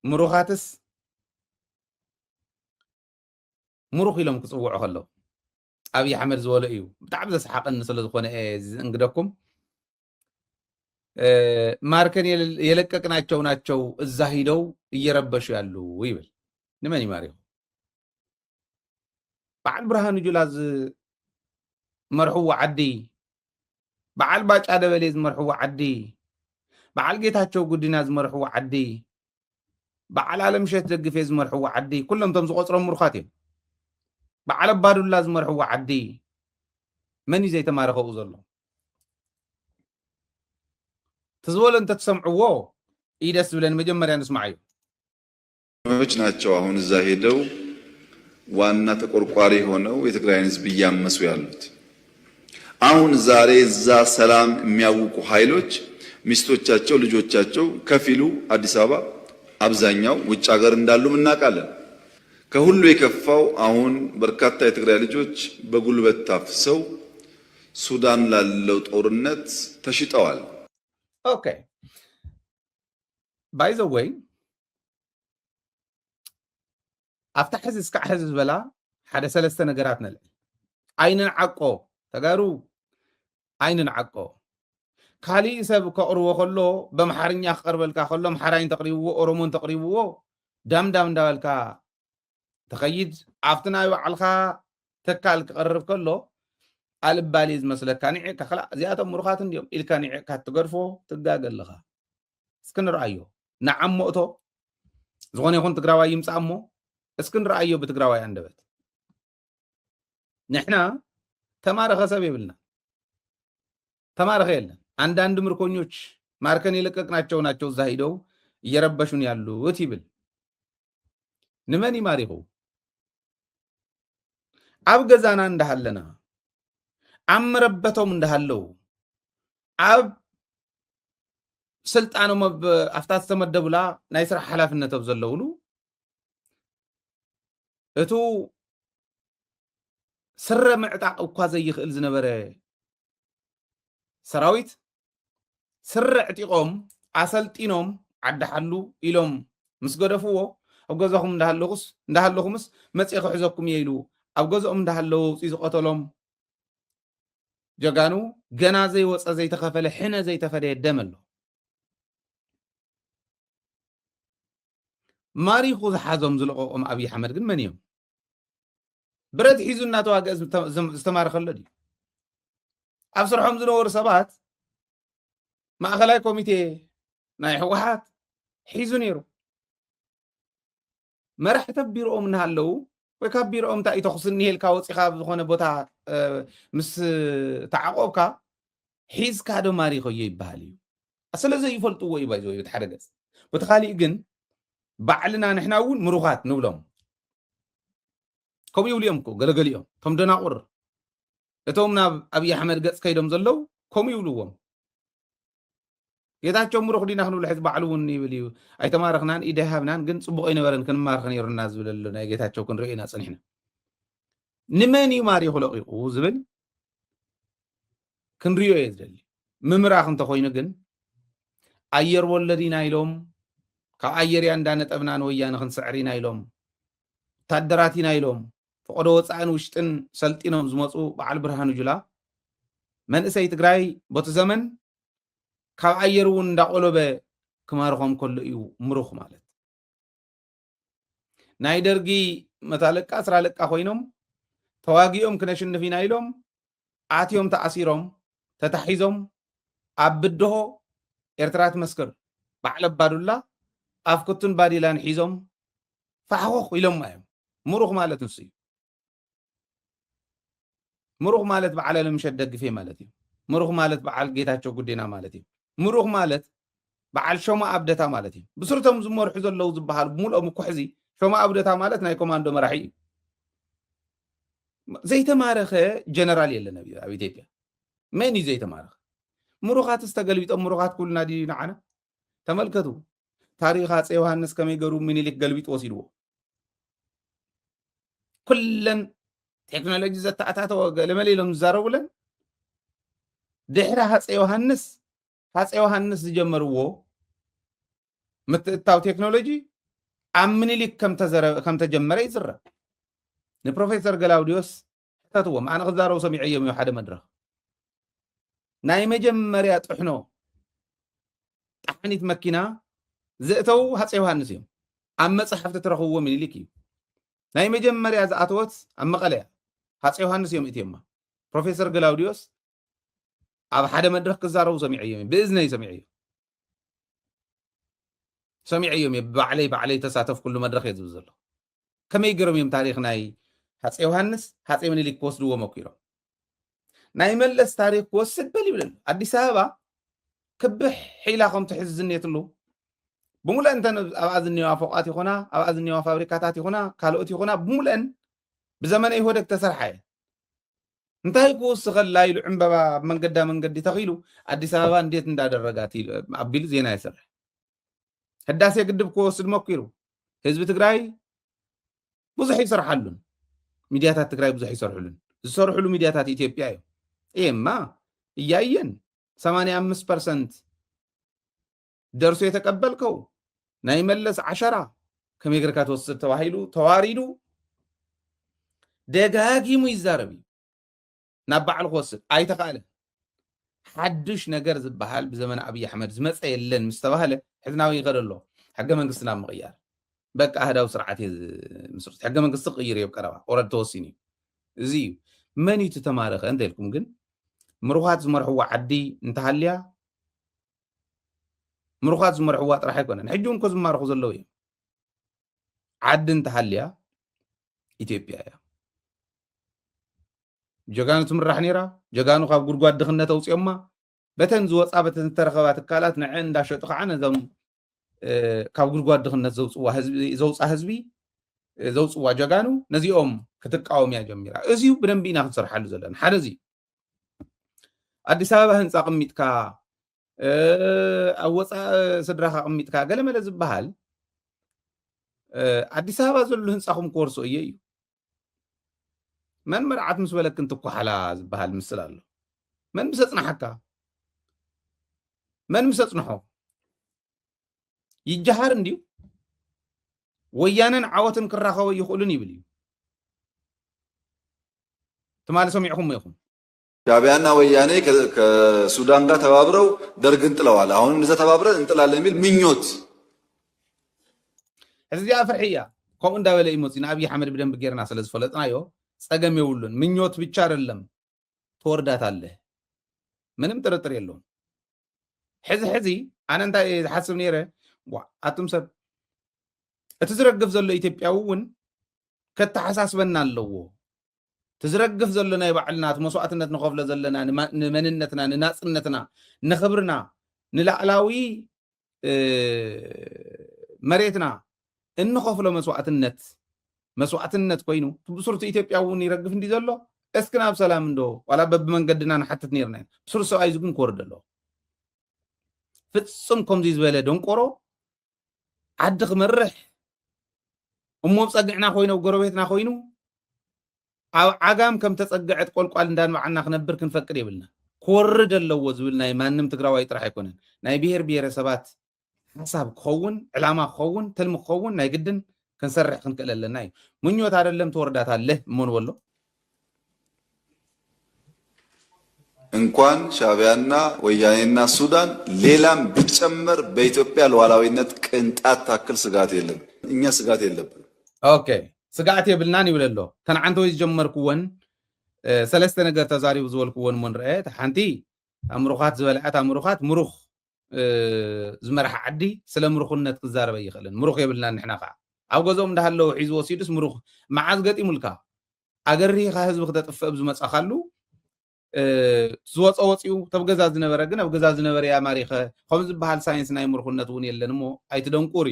ምሩኻትስ ምሩኽ ኢሎም ክፅውዑ ከለዉ ኣብይ ኣሕመድ ዝበሎ እዩ ብጣዕሚ ዘሰሓቐኒ ስለ ዝኾነ እንግደኩም ማርከን የለቀቅናቸው ናቸው እዛ ሂደው እየረበሹ ያሉ ይብል ንመን ይማሪኹ በዓል ብርሃኑ ጁላ ዝመርሕዎ ዓዲ በዓል ባጫ ደበሌ ዝመርሕዎ ዓዲ በዓል ጌታቸው ጉዲና ዝመርሕዎ ዓዲ በዓል ኣለምሸት ደግፌ ዝመርሕዎ ዓዲ ኩሎም ቶም ዝቆፅሮም ምሩኻት እዮም በዓል ኣባዱላ ዝመርሕዎ ዓዲ መን እዩ ዘይተማረኸኡ ዘሎ ትዝበሎ እንተትሰምዕዎ ይደስ ብለን መጀመሪያ ንስማዕ እዩ ች ናቸው አሁን እዛ ሄደው ዋና ተቆርቋሪ ሆነው የትግራይን ህዝብ እያመሱ ያሉት አሁን ዛሬ እዛ ሰላም የሚያውቁ ኃይሎች ሚስቶቻቸው ልጆቻቸው ከፊሉ አዲስ አበባ አብዛኛው ውጭ ሀገር እንዳሉ እናውቃለን ከሁሉ የከፋው አሁን በርካታ የትግራይ ልጆች በጉልበት ታፍሰው ሱዳን ላለው ጦርነት ተሽጠዋል ኦኬ ባይ ዘ ወይ ኣብታ ሕዚ እስካዕ ሕዚ ዝበላ ሓደ ሰለስተ ነገራት ነልዕል ዓይንን ዓቆ ተጋሩ ዓይንን ዓቆ ካሊእ ሰብ ከቕርቦ ከሎ በመሓርኛ ክቐርበልካ ከሎ መሓራይን ተቕሪብዎ ኦሮሞን ተቕሪብዎ ዳምዳም እንዳበልካ ተኸይድ ኣብቲ ናይ ባዕልካ ተካል ክቐርብ ከሎ ኣልባሊ ዝመስለካ ኒዕካ ክላ እዚኣቶም ምሩኻት እንዲኦም ኢልካ ኒዕካ ትገድፎ ትጋገለኻ እስኪ ንርአዮ ንዓሞእቶ ዝኾነ ይኹን ትግራዋይ ይምፃእ እሞ እስኪ ንርአዮ ብትግራዋይ አንደበት ንሕና ተማረኸ ሰብ የብልና ተማረኸ የለን አንዳንድ ምርኮኞች ማርከን የለቀቅናቸው ናቸው እዛ ሂደው እየረበሹን ያሉት ይብል ንመን ይማሪኹ ኣብ ገዛና እንዳሃለና ኣብ መረበቶም እንዳሃለው ኣብ ስልጣኖም ኣፍታት ዝተመደቡላ ናይ ስራሕ ሓላፍነቶም ዘለውሉ እቱ ስረ ምዕጣቕ እኳ ዘይኽእል ዝነበረ ሰራዊት ስረ ዕጢቆም ኣሰልጢኖም ዓዳሓሉ ኢሎም ምስ ገደፍዎ ኣብ ገዛኹም እንዳሃለኹምስ መፅእ ክሕዘኩም እየ ኢሉ ኣብ ገዝኦም እንዳሃለው ውፅኢ ዝቐተሎም ጀጋኑ ገና ዘይወፀ ዘይተኸፈለ ሕነ ዘይተፈደየ ደም ኣሎ ማሪኹ ዝሓዞም ዝለቐቖም ኣብይ ኣሕመድ ግን መን እዮም ብረት ሒዙ እናተዋግአ ዝተማረኸሎ ድዩ ኣብ ስርሖም ዝነበሩ ሰባት ማእኸላይ ኮሚቴ ናይ ሕወሓት ሒዙ ነይሩ መራሕቲ ቢሮኦም እናሃለው ወይ ካብ ቢሮኦም እንታይ እዩ ተኽስኒ ሄልካ ወፂኻ ዝኾነ ቦታ ምስ ተዓቆብካ ሒዝካ ዶ ማሪኸዮ ይበሃል እዩ ስለዚ ይፈልጥዎ እዩ ባይዞ እዩ ሓደ ገፅ በቲ ካሊእ ግን ባዕልና ንሕና እውን ምሩኻት ንብሎም ከምኡ ይብሉ እዮም እኮ ገለገሊኦም እቶም ደናቁር እቶም ናብ ኣብይ ኣሕመድ ገፅ ከይዶም ዘለው ከምኡ ይብልዎም ጌታቸው ምሩኽ ዲና ክንብሎ ሕዚ ባዕሉ እውን ይብል እዩ ኣይተማረኽናን ኢደሃብናን ግን ፅቡቅ ይነበረን ክንማርኽ ነይሩና ዝብለሉ ናይ ጌታቸው ክንሪኦ ኢና ፀኒሕና ንመን እዩ ማሪኹ ለቂቑ ዝብል ክንሪኦ እየ ዝደሊ ምምራኽ እንተኮይኑ ግን ኣየር ወለድ ኢና ኢሎም ካብ ኣየርያ እንዳነጠብና ንወያነ ክንስዕር ኢና ኢሎም ወታደራት ኢና ኢሎም ፈቆዶ ወፃእን ውሽጥን ሰልጢኖም ዝመፁ በዓል ብርሃኑ ጁላ መንእሰይ ትግራይ በቲ ዘመን ካብ ኣየር እውን እንዳቆለበ ክማርኾም ከሎ እዩ ምሩኽ ማለት ናይ ደርጊ መታለቃ ስራለቃ ኮይኖም ተዋጊኦም ክነሽንፍ ኢና ኢሎም ኣትዮም ተኣሲሮም ተታሒዞም ኣብ ብድሆ ኤርትራ ትመስክር በዓል ኣባዱላ ኣብ ክቱን ባዲላን ሒዞም ፋሕኾኽ ኢሎም እዮም ምሩኽ ማለት ንሱ እዩ ምሩኽ ማለት በዓል ኣለምሸት ደግፌ ማለት እዩ ምሩኽ ማለት በዓል ጌታቸው ጉዲና ማለት እዩ ምሩኽ ማለት በዓል ሾማ ኣብደታ ማለት እዩ ብስርቶም ዝመርሑ ዘለው ዝበሃል ብምልኦም እኮ ሕዚ ሾማ ኣብደታ ማለት ናይ ኮማንዶ መራሒ እዩ ዘይተማረኸ ጀነራል የለን ኣብ ኢትዮጵያ መን እዩ ዘይተማረኸ ምሩኻት ዝተገልቢጦም ምሩኻት ኩልና ድዩ ንዓና ተመልከቱ ታሪክ ሃፀይ ዮሃንስ ከመይ ገሩ ምኒልክ ገልቢጥ ወሲድዎ ኩለን ቴክኖሎጂ ዘተኣታተወ ገለመለ ኢሎም ዝዛረቡለን ድሕሪ ሃፀይ ዮሃንስ ዝጀመርዎ ምትእታው ቴክኖሎጂ ምኒልክ ከም ተጀመረ ይዝረብ ንፕሮፌሰር ገላውዲዮስ ሕተትዎም ኣነ ክዛረቡ ሰሚዐዮም እዩ ሓደ መድረኽ ናይ መጀመርያ ጥሕኖ ጣሕኒት መኪና ዘእተው ሃፀይ ዮሃንስ እዮም ኣብ መፅሓፍቲ ትረኽብዎ ምኒልክ እዩ ናይ መጀመርያ ዝኣተወት ኣብ መቐለ ሃፀይ ዮሃንስ እዮም እትየማ ፕሮፌሰር ገላውዲዮስ ኣብ ሓደ መድረኽ ክዛረቡ ሰሚዐዮም ብእዝነይ ሰሚዐዮም ባዕለይ ተሳተፍ ኩሉ መድረኽ እየ ዝብል ዘሎ ከመይ ገይሮም እዮም ታሪክ ናይ ሃፀይ ዮሃንስ ሃፀይ ምኒልክ ክወስድዎ መኪሮም ናይ መለስ ታሪክ ክወስድ በል ይብለሉ ኣዲስ ኣበባ ክብሕ ሒላ ከም ትሕዝ ዝኔትሉ ብሙሉአን እንተን ኣብኣ ዝኔዋ ፎቃት ይኹና ኣብኣ ዝኔዋ ፋብሪካታት ይኹና ካልኦት ይኹና ብሙሉአን ብዘመነ ኢህወደግ ተሰርሐ እንታይ ክወስኸላ ኢሉ ዕምበባ መንገዲ ተኺሉ ኣዲስ ኣበባ እንዴት እንዳደረጋት ኣቢሉ ዜና ይሰርሕ ህዳሴ ግድብ ክወስድ መኪሩ ህዝቢ ትግራይ ብዙሕ ይሰርሓሉን ሚድያታት ትግራይ ብዙሕ ይሰርሑሉን ዝሰርሑሉ ሚድያታት ኢትዮጵያ እዮም እየማ እያየን 85% ደርሶ የተቀበልከው ናይ መለስ 10 ከመይ ጌርካ ትወስድ ተባሂሉ ተዋሪዱ ደጋጊሙ ይዛረብ ናብ በዓል ክወስድ ኣይተኻእለን ሓድሽ ነገር ዝበሃል ብዘመን ኣብይ ኣሕመድ ዝመፀ የለን ምስ ተባሃለ ሕዝናዊ ይኸድ ኣሎ ሕገ መንግስትና ምቕያር በቃ ህዳው ስርዓት ምስርት ሕገ መንግስቲ ቅይር እዩ ቀረባ ወረድ ተወሲኑ እዚ መን እዩ ተማረኸ እንተልኩም ግን ምሩኻት ዝመርሕዋ ዓዲ እንተሃልያ ምሩኻት ዝመርሕዋ ጥራሕ ኣይኮነን ሕጂ እንኮ ዝማርኹ ዘለዉ እዮም ዓዲ እንተሃልያ ኢትዮጵያ እያ ጀጋኑ ትምራሕ ነይራ ጀጋኑ ካብ ጉድጓድ ድኽነት ኣውፅኦማ በተን ዝወፃ በተን ተረኸባ ትካላት ንዕ እንዳሸጡ ከዓ ነዞም ካብ ጉድጓድ ድኽነት ዘውፃ ህዝቢ ዘውፅዋ ጀጋኑ ነዚኦም ክትቃወም እያ ጀሚራ እዚዩ ብደንቢ ኢና ክንሰርሓሉ ዘለና ሓደ እዚ ኣዲስ ኣበባ ህንፃ ቅሚጥካ ኣብ ወፃእ ስድራኻ ቅሚጥካ ገለመለ ዝበሃል ኣዲስ ኣበባ ዘሎ ህንፃኹም ክወርሶ እየ እዩ من مرعت مسبلك كنت كحلا زبها المثل الله من مسصنا حكا من مسصنحو يجهر انديو ويانا عوتن كراخو يخولن يبلي تمال سمعهم يخم ሻዕቢያና ወያኔ ከሱዳን ጋር ተባብረው ደርግን ጥለዋል አሁን እነዛ ተባብረን እንጥላለን የሚል ምኞት እዚያ ፍርሕያ ከም እንዳበለ ይሞጽና አብይ አህመድ በደንብ ጌርና ስለዝፈለጥናዮ ጸገም ይውሉን ምኞት ብቻ አይደለም ትወርዳታለህ ምንም ጥርጥር የለውም ሕዚ አነ እንታይ ሓስብ ነይረ አቱም ሰብ እትዝረግፍ ዘሎ ኢትዮጵያውን ከተሐሳስበና ኣለዎ تزرقف زلنا يبعلنا مسوعتنا نخوف لزلنا مننتنا نناصنتنا نخبرنا نلعلاوي مريتنا ان خوف له مسوعتنت كوينو بصورة ኢትዮጵያውን ይረግፍ እንዲ ዘሎ እስክና በሰላም እንዶ ወላ በመንገድና ንሐተት ነርና بصورة ሰው አይዝጉን ኮርደሎ ፍጹም ከምዚ ዝበለ ደንቆሮ ዓዲ ክመርሕ እሞ ጸግዕና ኮይኖ ጎረቤትና ኮይኑ عقام كم تصقعت قلقال ندان معنا خنبر كنفكر يبلنا كورد اللو زبلنا يمانم تقراوي طرح يكونن ناي بير سبات حساب خون علامه خون تلم خون ناي قدن كنسرح كنقلل ناي منيوت አይደለም ትወርዳታለህ ምን ወሎ እንኳን ሻዕቢያና ወያኔና ሱዳን ሌላም ቢጨመር በኢትዮጵያ ሉዓላዊነት ቅንጣት ታክል ስጋት የለም እኛ ስጋት የለብንም ኦኬ ስጋት የብልናን ይብለሎ ተንዓንተ ወይ ጀመርኩወን ሰለስተ ነገር ተዛሪቡ ዝወልኩወን ምን ረአት ሓንቲ አምሩኻት ዝበልዓት አምሩኻት ምሩኽ ዝመርሐ ዓዲ ስለ ምሩኽነት ክዛረበ ይኽእልን ምሩኽ የብልናን ንሕና ኸ ኣብ ገዞም እንዳሃለው ሒዙ ወሲዱስ ምሩኽ መዓዝ ገጢሙልካ ኣገሪኻ ህዝቢ ክተጥፍእ ዝመጻኻሉ ዝወፀ ወፂኡ ተብገዛ ዝነበረ ግን ኣብ ገዛ ዝነበረ ያ ማሪኸ ከም ዝበሃል ሳይንስ ናይ ምሩኽነት እውን የለን እሞ ኣይትደንቁሪ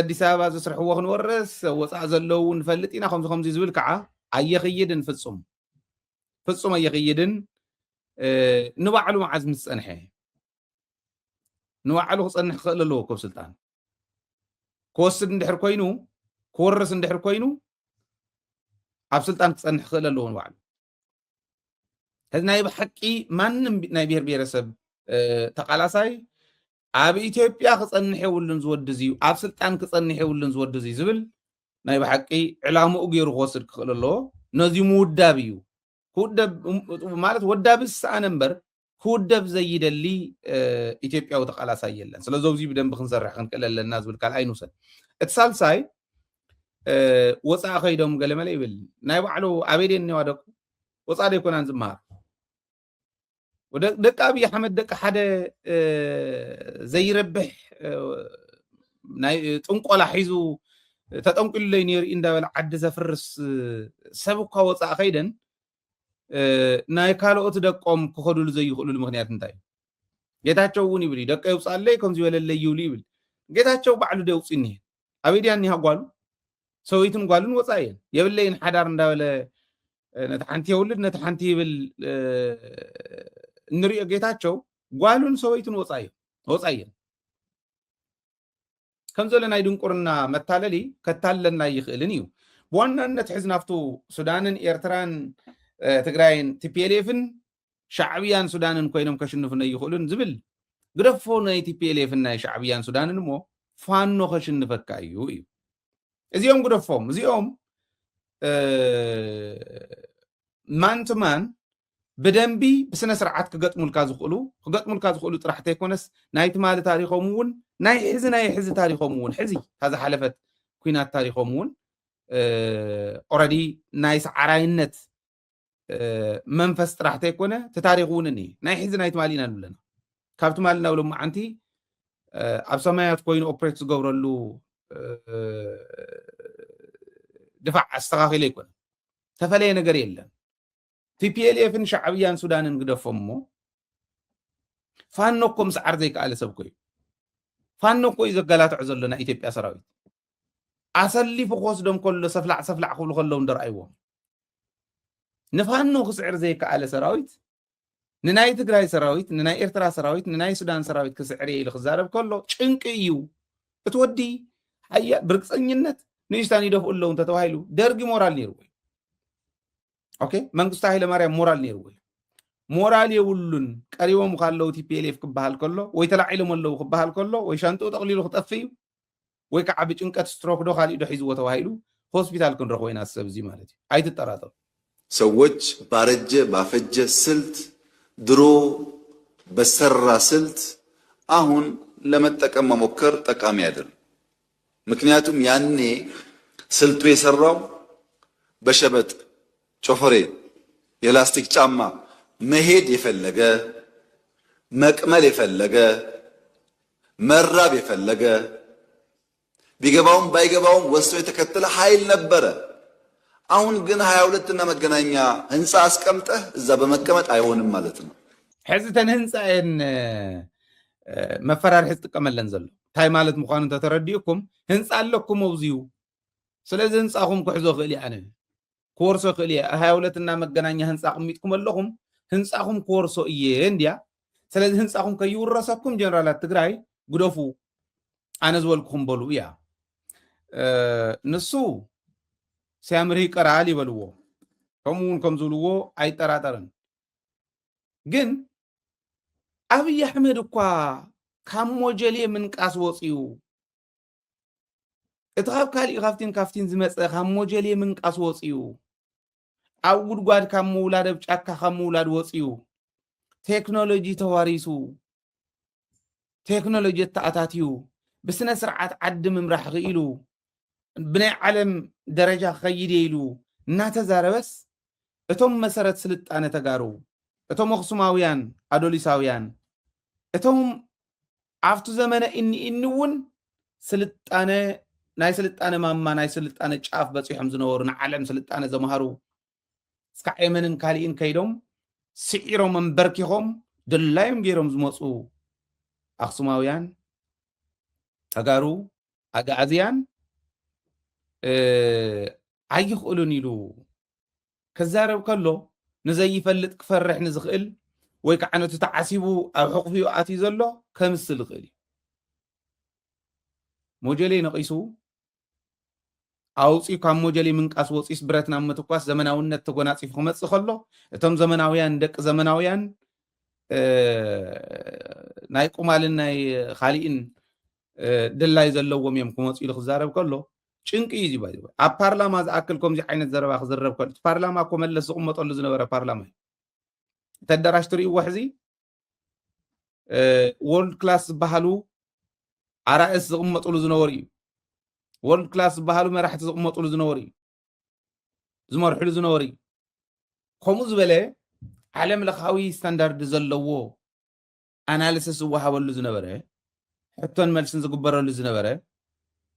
አዲስ አበባ ዝስርሕዎ ክንወርስ ወፃእ ዘለው ንፈልጥና ከምዚ ዝብል ከዓ ኣየኽይድን ፍጹም ኣየኽይድን ንባዕሉ መዓዝ ምስ ፀንሐ ንባዕሉ ክፀንሕ ክኽእል ኣለዎ ኮብ ስልጣን ክወስድ እንድሕር ኮይኑ ክወርስ እንድሕር ኮይኑ ኣብ ስልጣን ክፀንሕ ክኽእል ኣለዎ ንባዕሉ ሕዚ ናይ ብሓቂ ማንም ናይ ብሄር ብሄረሰብ ተቃላሳይ ኣብ ኢትዮጵያ ክጸንሕ የብሉን ዝወዲ እዙዩ ኣብ ስልጣን ክጸንሕ የብሉን ዝወዲ እዙዩ ዝብል ናይ ብሓቂ ዕላምኡ ገይሩ ክወስድ ክኽእል ኣለዎ ነዚ ምውዳብ እዩ ክውደብ ማለት ወዳብስ ሰኣነ እምበር ክውደብ ዘይደሊ ኢትዮጵያዊ ተቃላሳይ የለን ስለዚ ኣብዚ ብደንብ ክንሰርሕ ክንክእል ኣለና ዝብል ካልኣይ ንውሰድ እቲ ሳልሳይ ወፃእ ከይዶም ገለመለ ይብል ናይ ባዕሉ ኣበይ እኒዋ ደቁ ወፃእ ደይኮናን ዝመሃር ደቂ ኣብዪ ኣሕመድ ደቂ ሓደ ዘይረብሕ ናይ ጥንቆላ ሒዙ ተጠንቂሉለይ ነይሩ እንዳበለ ዓዲ ዘፍርስ ሰብ እኳ ወፃእ ከይደን ናይ ካልኦት ደቆም ክኸዱሉ ዘይኽእሉሉ ምክንያት እንታይ እዩ ጌታቸው እውን ይብል ደቀ ይውፃለይ ከምዚ በለለይ ይብሉ ይብል ጌታቸው ባዕሉ ደውፅ እኒሄ ኣበይ ድያ እኒሃ ጓሉ ሰበይትን ጓሉን ወፃእ እየን የብለይን ሓዳር እንዳበለ ነቲ ሓንቲ የውልድ ነቲ ሓንቲ ይብል እንሪኦ ጌታቸው ጓሉን ሰበይትን ወፃእ እየን ከም ዘሎ ናይ ድንቁርና መታለሊ ከታለልና ይኽእልን እዩ ብዋናነት ሕዚ ናፍቱ ሱዳንን ኤርትራን ትግራይን ቲፒኤልኤፍን ሻዕብያን ሱዳንን ኮይኖም ከሽንፉነ ይኽእሉን ዝብል ግደፎ ናይ ቲፒኤልኤፍን ናይ ሻዕብያን ሱዳንን እሞ ፋኖ ከሽንፈካ እዩ እዚኦም ግደፎም እዚኦም ማንትማን ብደንቢ ብስነ ስርዓት ክገጥሙልካ ዝኽእሉ ጥራሕተ ይኮነስ ናይቲ ማሊ ታሪኾም እውን ናይ ሕዚ ታሪኾም እውን ሕዚ ታዝሓለፈት ኩናት ታሪኾም እውን ኦረዲ ናይ ሰዓራይነት መንፈስ ጥራሕተ ይኮነ ተታሪኽ እውን እኒሄ ናይ ሕዚ ናይቲ ማሊ ኢና ንብለና ካብቲ ማሊ ናብሎ መዓንቲ ኣብ ሰማያት ኮይኑ ኦፕሬት ዝገብረሉ ድፋዕ ኣስተኻኺለ ይኮነ ተፈለየ ነገር የለን ቲፒኤልኤፍን ሻዕብያን ሱዳንን ግደፎም እሞ ፋኖ እኮ ምስዓር ዘይከኣለ ሰብ ኮዩ ፋኖ እኮ እዩ ዘገላትዑ ዘሎ ናይ ኢትዮጵያ ሰራዊት ኣሰሊፉ ክወስዶም ከሎ ሰፍላዕ ክብሉ ከለዉ እንደረኣይዎም ንፋኖ ክስዕር ዘይከኣለ ሰራዊት ንናይ ትግራይ ሰራዊት ንናይ ኤርትራ ሰራዊት ንናይ ሱዳን ሰራዊት ክስዕር ኢሉ ክዛረብ ከሎ ጭንቂ እዩ እቲ ወዲ ሓያ ብርግፀኝነት ንእሽታን ይደፍኡ ኣለዉ እንተተባሂሉ ደርጊ ሞራል ነይሩ ወይ ኦኬ መንግስቱ ሃይለማርያም ሞራል ነይሩ ወይ ሞራል የብሉን ቀሪቦም ካለው ቲፒኤልኤፍ ክበሃል ከሎ ወይ ተላዒሎም ኣለዉ ክበሃል ከሎ ወይ ሻንጥኡ ጠቕሊሉ ክጠፊ እዩ ወይ ከዓ ብጭንቀት ስትሮክ ዶ ካሊእ ዶ ሒዝዎ ተባሂሉ ሆስፒታል ክንረኽቦ ኢና ሰብ እዚ ማለት እዩ ኣይትጠራጠሩ ሰዎች ባረጀ ባፈጀ ስልት ድሮ በሰራ ስልት አሁን ለመጠቀም መሞከር ጠቃሚ አይደለም ምክንያቱም ያኔ ስልቱ የሰራው በሸበጥ ጮፈሬ የላስቲክ ጫማ መሄድ የፈለገ መቅመል የፈለገ መራብ የፈለገ ቢገባውም ባይገባውም ወስቶ የተከተለ ኃይል ነበረ አሁን ግን 22 እና መገናኛ ህንፃ አስቀምጠህ እዛ በመቀመጥ አይሆንም ማለት ነው ሕዝተን ህንፃን መፈራርሒ ዝጥቀመለን ዘሎ ታይ ማለት ምዃኑ ተተረዲእኩም ህንፃ ኣለኩም ኣብዚዩ ስለዚ ህንፃኹም ክሕዞ ክእል ኣነ ክወርሶ ክእል 22 እና መገናኛ ህንፃ ቅሚጥኩም ኣለኹም ህንፃኹም ክወርሶ እየ እንድያ ስለዚ ህንፃኹም ከይውረሰኩም ጀነራላት ትግራይ ግደፉ ኣነ ዝበልኩኹም በሉ እያ ንሱ ሲያምር ይቀራል ይበልዎ ከምኡውን ከም ዝብልዎ ኣይጠራጠርን ግን ኣብይ ኣሕመድ እኳ ካብ ሞጀሌ ምንቃስ ወፂኡ እቲ ካብ ካሊእ ካፍቲን ዝመፀ ካብ ሞጀሌ ምንቃስ ወፂኡ ኣብ ጉድጓድ ካብ ምውላድ ኣብ ጫካ ካብ ምውላድ ወፂኡ ቴክኖሎጂ ተዋሪሱ ቴክኖሎጂ ተኣታትዩ ብስነ ስርዓት ዓዲ ምምራሕ ክኢሉ ብናይ ዓለም ደረጃ ክኸይድ ኢሉ እናተዛረበስ እቶም መሰረት ስልጣነ ተጋሩ እቶም ኣኽሱማውያን ኣዶሊሳውያን እቶም ኣብቱ ዘመነ እኒውን ስልጣነ ናይ ስልጣነ ማማ ናይ ስልጣነ ጫፍ በፂሖም ዝነበሩ ንዓለም ስልጣነ ዘምሃሩ እስካዕ የመንን ካሊእን ከይዶም ስዒሮም እንበርኪኾም ድላዮም ገይሮም ዝመፁ ኣኽሱማውያን ተጋሩ ኣጋዕዝያን ኣይኽእሉን ኢሉ ክዛረብ ከሎ ንዘይፈልጥ ክፈርሕ ንዝኽእል ወይ ከዓ ነቲ ተዓሲቡ ኣብ ሕቑፊኡ ኣትዩ ዘሎ ከምስል ይኽእል እዩ ሞጀሌ ነቒሱ ኣውፂኡ ካብ ሞጀሌ ምንቃስ ወፂስ ብረት ናብ ምትኳስ ዘመናውነት ተጎናፂፉ ክመፅእ ከሎ እቶም ዘመናውያን ደቂ ዘመናውያን ናይ ቁማልን ናይ ካሊእን ድላይ ዘለዎም እዮም ክመፁ ኢሉ ክዛረብ ከሎ ጭንቂ እዩ ይባይ ኣብ ፓርላማ ዝኣክል ከምዚ ዓይነት ዘረባ ክዝረብ ከሎ ፓርላማ እኮ መለስ ዝቕመጠሉ ዝነበረ ፓርላማ እዩ ተደራሽ ትርእይዎ ሕዚ ወርልድ ክላስ ዝበሃሉ ኣራእስ ዝቕመጥሉ ዝነበሩ እዩ ወርልድ ክላስ ዝበሃሉ መራሕቲ ዝቕመጥሉ ዝነበሩ እዩ ዝመርሕሉ ዝነበሩ እዩ ከምኡ ዝበለ ዓለም ለኻዊ ስታንዳርድ ዘለዎ ኣናሊሲስ ዝወሃበሉ ዝነበረ ሕቶን መልስን ዝግበረሉ ዝነበረ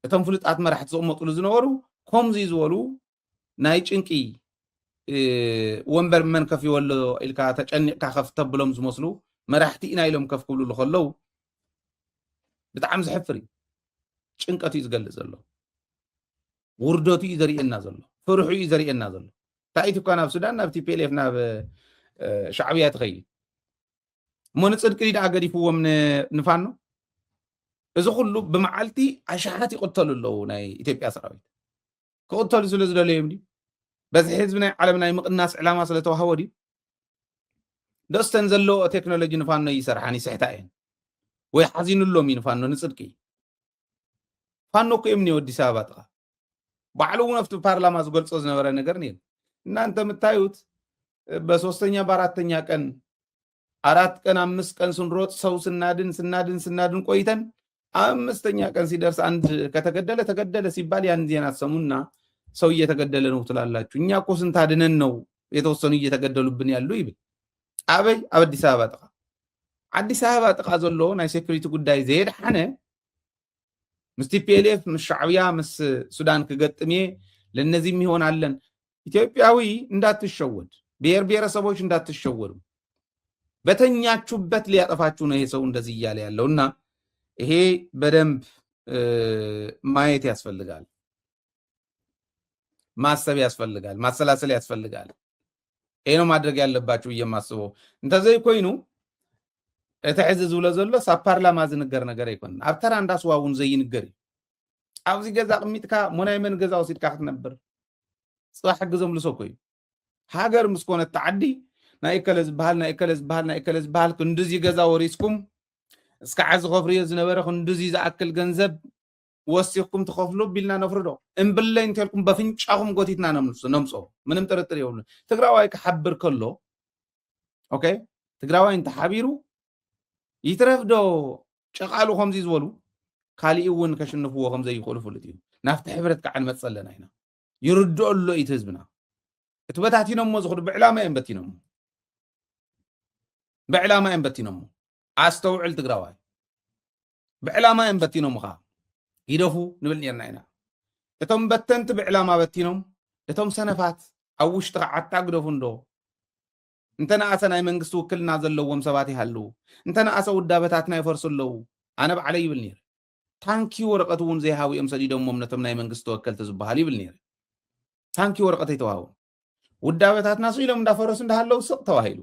እቶም ፍሉጣት መራሕቲ ዝቕመጥሉ ዝነበሩ ከምዚ ዝበሉ ናይ ጭንቂ ወንበር መን ከፍ ይወሎ ኢልካ ተጨኒቕካ ከፍ ተብሎም ዝመስሉ መራሕቲ ኢና ኢሎም ከፍ ክብልሉ ከለው ብጣዕሚ ዝሕፍር እዩ ጭንቀቱ እዩ ዝገልጽ ዘሎ ውርደቱ እዩ ዘርእየና ዘሎ ፍርሑ እዩ ዘርእየና ዘሎ ታይት እኳ ናብ ሱዳን ናብ ቲፒኤልኤፍ ናብ ሻዕብያ ትኸይድ እሞ ንፅድቂ ዲዳ ገዲፍዎም ንፋኖ እዚ ኩሉ ብመዓልቲ ኣሽሓት ይቕተሉ ኣለዉ ናይ ኢትዮጵያ ሰራዊት ክቕተሉ ስለ ዝደለዮም ድዩ በዚ ህዝቢ ናይ ዓለም ናይ ምቕናስ ዕላማ ስለ ተዋህቦ ድዩ ደስተን ዘለዎ ቴክኖሎጂ ንፋኖ ይሰርሓን ይስሕታ እየን ወይ ሓዚኑሎም እዩ ንፋኖ ንፅድቂ ፋኖ እኮ እዮም ወዲስ ኣበባ ጥቓ ባዕሉ እውን ኣብቲ ፓርላማ ዝገልጾ ዝነበረ ነገር ነይሩ እናንተ የምታዩት በሶስተኛ በአራተኛ ቀን 4 ቀን 5 ቀን ስንሮጥ ሰው ስናድን ቆይተን አምስተኛ ቀን ሲደርስ አንድ ከተገደለ ተገደለ ሲባል ያን ዜና ሰሙና ሰው እየተገደለ ነው ትላላችሁ እኛ እኮ ስንታድነን ነው የተወሰኑ እየተገደሉብን ያሉ ይብል አበይ አዲስ አበባ ጥቃ ዘሎ ናይ ሴኩሪቲ ጉዳይ ዘይድ ሓነ ምስ ቲፒኤልኤፍ ምስ ሻዕብያ ምስ ሱዳን ክገጥሜ ለነዚህም ይሆናለን ኢትዮጵያዊ እንዳትሸወድ ብሔር ብሔረሰቦች እንዳትሸወዱ በተኛችሁበት ሊያጠፋችሁ ነው ይሄ ሰው እንደዚህ እያለ ያለውና ይሄ በደንብ ማየት ያስፈልጋል ማሰብ ያስፈልጋል ማሰላሰል ያስፈልጋል ይሄ ነው ማድረግ ያለባችሁ የማስበው እንተዘይ ኮይኑ እተሕዝ ዝብለ ዘሎ ሳብ ፓርላማ ዝንገር ነገር አይኮን ኣብተራ እንዳስዋውን ዘይንገር ኣብዚ ገዛ ቅሚጥካ ሞናይ መን ገዛ ወሲድካ ክትነብር ጽባሕ ግዘም ልሶኮይ ሃገር ምስኮነ ተዓዲ ናይ ከለዝ ባህል ክንድዚ ገዛ ወሪስኩም እስከ ዓዝ ኸፍሪዮ ዝነበረ ክንድዚ ዝኣክል ገንዘብ ወሲኽኩም ትኸፍሉ ቢልና ነፍርዶ እምብለይ እንተልኩም በፍንጫኹም ጎቲትና ነምጾ ምንም ጥርጥር የብሉ ትግራዋይ ክሓብር ከሎ ኦኬ ትግራዋይ እንተሓቢሩ ይትረፍዶ ጨቃሉ ከምዚ ዝበሉ ካሊእ እውን ከሽንፍዎ ከምዘይ ይኽእሉ ፍሉጥ እዩ ናፍቲ ሕብረት ከዓ እንመፀለና ኢና ይርድኦ ኣሎ ኢት ህዝብና እቲ በታቲኖሞ ዝኽዱ ብዕላማ በቲኖሞ ኣስተውዕል ትግራዋይ ብዕላማ በቲኖሞ ኻ ይደፉ ንብል ነርና ኢና እቶም በተንቲ ብዕላማ በቲኖም እቶም ሰነፋት ኣብ ውሽጢ ከዓ ግደፉ እንዶ እንተነኣሰ ናይ መንግስቲ ውክልና ዘለዎም ሰባት ይሃልው እንተነኣሰ ውዳበታትና ይፈርሱ ኣለዉ ኣነ ባዕለይ ይብል ነይረ ታንኪ ወረቀት እውን ዘይሃዊኦም ሰዲዶሞም ነቶም ናይ መንግስቲ ተወከልቲ ዝበሃል ይብል ነይረ ታንኪ ወረቀት ይተዋሃቡ ውዳበታትና ስኢሎም እንዳፈረሱ እንዳሃለው ስቕ ተዋሂሉ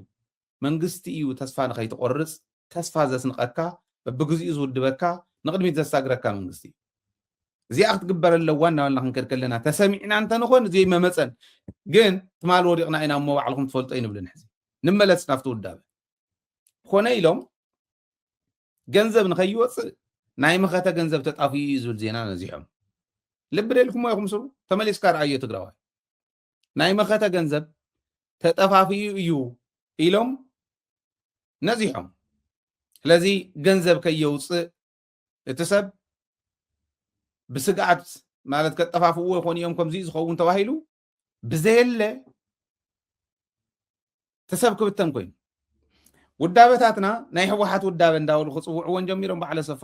መንግስቲ እዩ ተስፋ ንኸይትቆርጽ ተስፋ ዘስንቐካ በብግዚኡ ዝውድበካ ንቅድሚት ዘሳግረካ መንግስቲ እዚኣ ክትግበር ኣለዋ እናበልና ክንከድ ከለና ተሰሚዕና እንተንኾን እዚ መመፀን ግን ትማል ወዲቕና ኢና እሞ ባዕልኩም ትፈልጦ ይንብልን ሕዚ ንመለስ ናፍቲ ውዳበ ኮነ ኢሎም ገንዘብ ንኸይወፅእ ናይ መኸተ ገንዘብ ተጣፍዩ እዩ ዝብል ዜና ነዚሖም ልቢ ደልኩም ይኹም ስሩ ተመሊስካ ረኣዮ ትግራዋይ ናይ መኸተ ገንዘብ ተጠፋፍዩ እዩ ኢሎም ነዚሖም ስለዚ ገንዘብ ከየውፅእ እቲ ሰብ ብስግዓት ማለት ከጠፋፍዎ ይኾን እዮም ከምዚ ዝኸውን ተባሂሉ ብዘየለ ተሰብ ክብተን ኮይኑ ውዳበታትና ናይ ህወሓት ውዳበ እንዳበሉ ክፅውዕዎን ጀሚሮም ባዕለ ሰፋ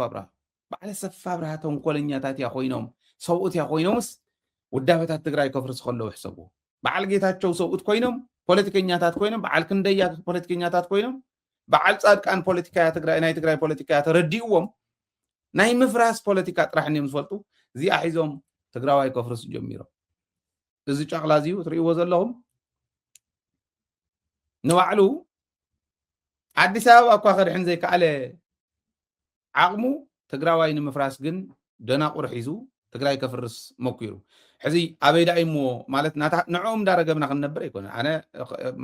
ብርሃ ተንኮለኛታት ያ ኮይኖም ሰውእት ያ ኮይኖምስ ውዳበታት ትግራይ ከፍርስ ከለዉ ይሕሰብዎ በዓል ጌታቸው ሰውእት ኮይኖም ፖለቲከኛታት ኮይኖም በዓል ክንደያ ፖለቲከኛታት ኮይኖም በዓል ጻድቃን ፖለቲካ ትግራይ ናይ ትግራይ ፖለቲካ ተረዲእዎም ናይ ምፍራስ ፖለቲካ ጥራሕን እዮም ዝፈልጡ እዚኣ ሒዞም ትግራዋይ ከፍርስ ጀሚሮም እዚ ጫቕላ እዚኡ ትርእይዎ ዘለኹም ንባዕሉ አዲስ አበባ እኳ ከድሕን ዘይከኣለ ዓቕሙ ትግራዋይ ንምፍራስ ግን ደናቁር ሒዙ ትግራይ ከፍርስ መኪሩ ሕዚ ኣበይ ዳ እሞ ማለት ንዕኦም ዳረገብና ክንነብር ኣይኮነ ኣነ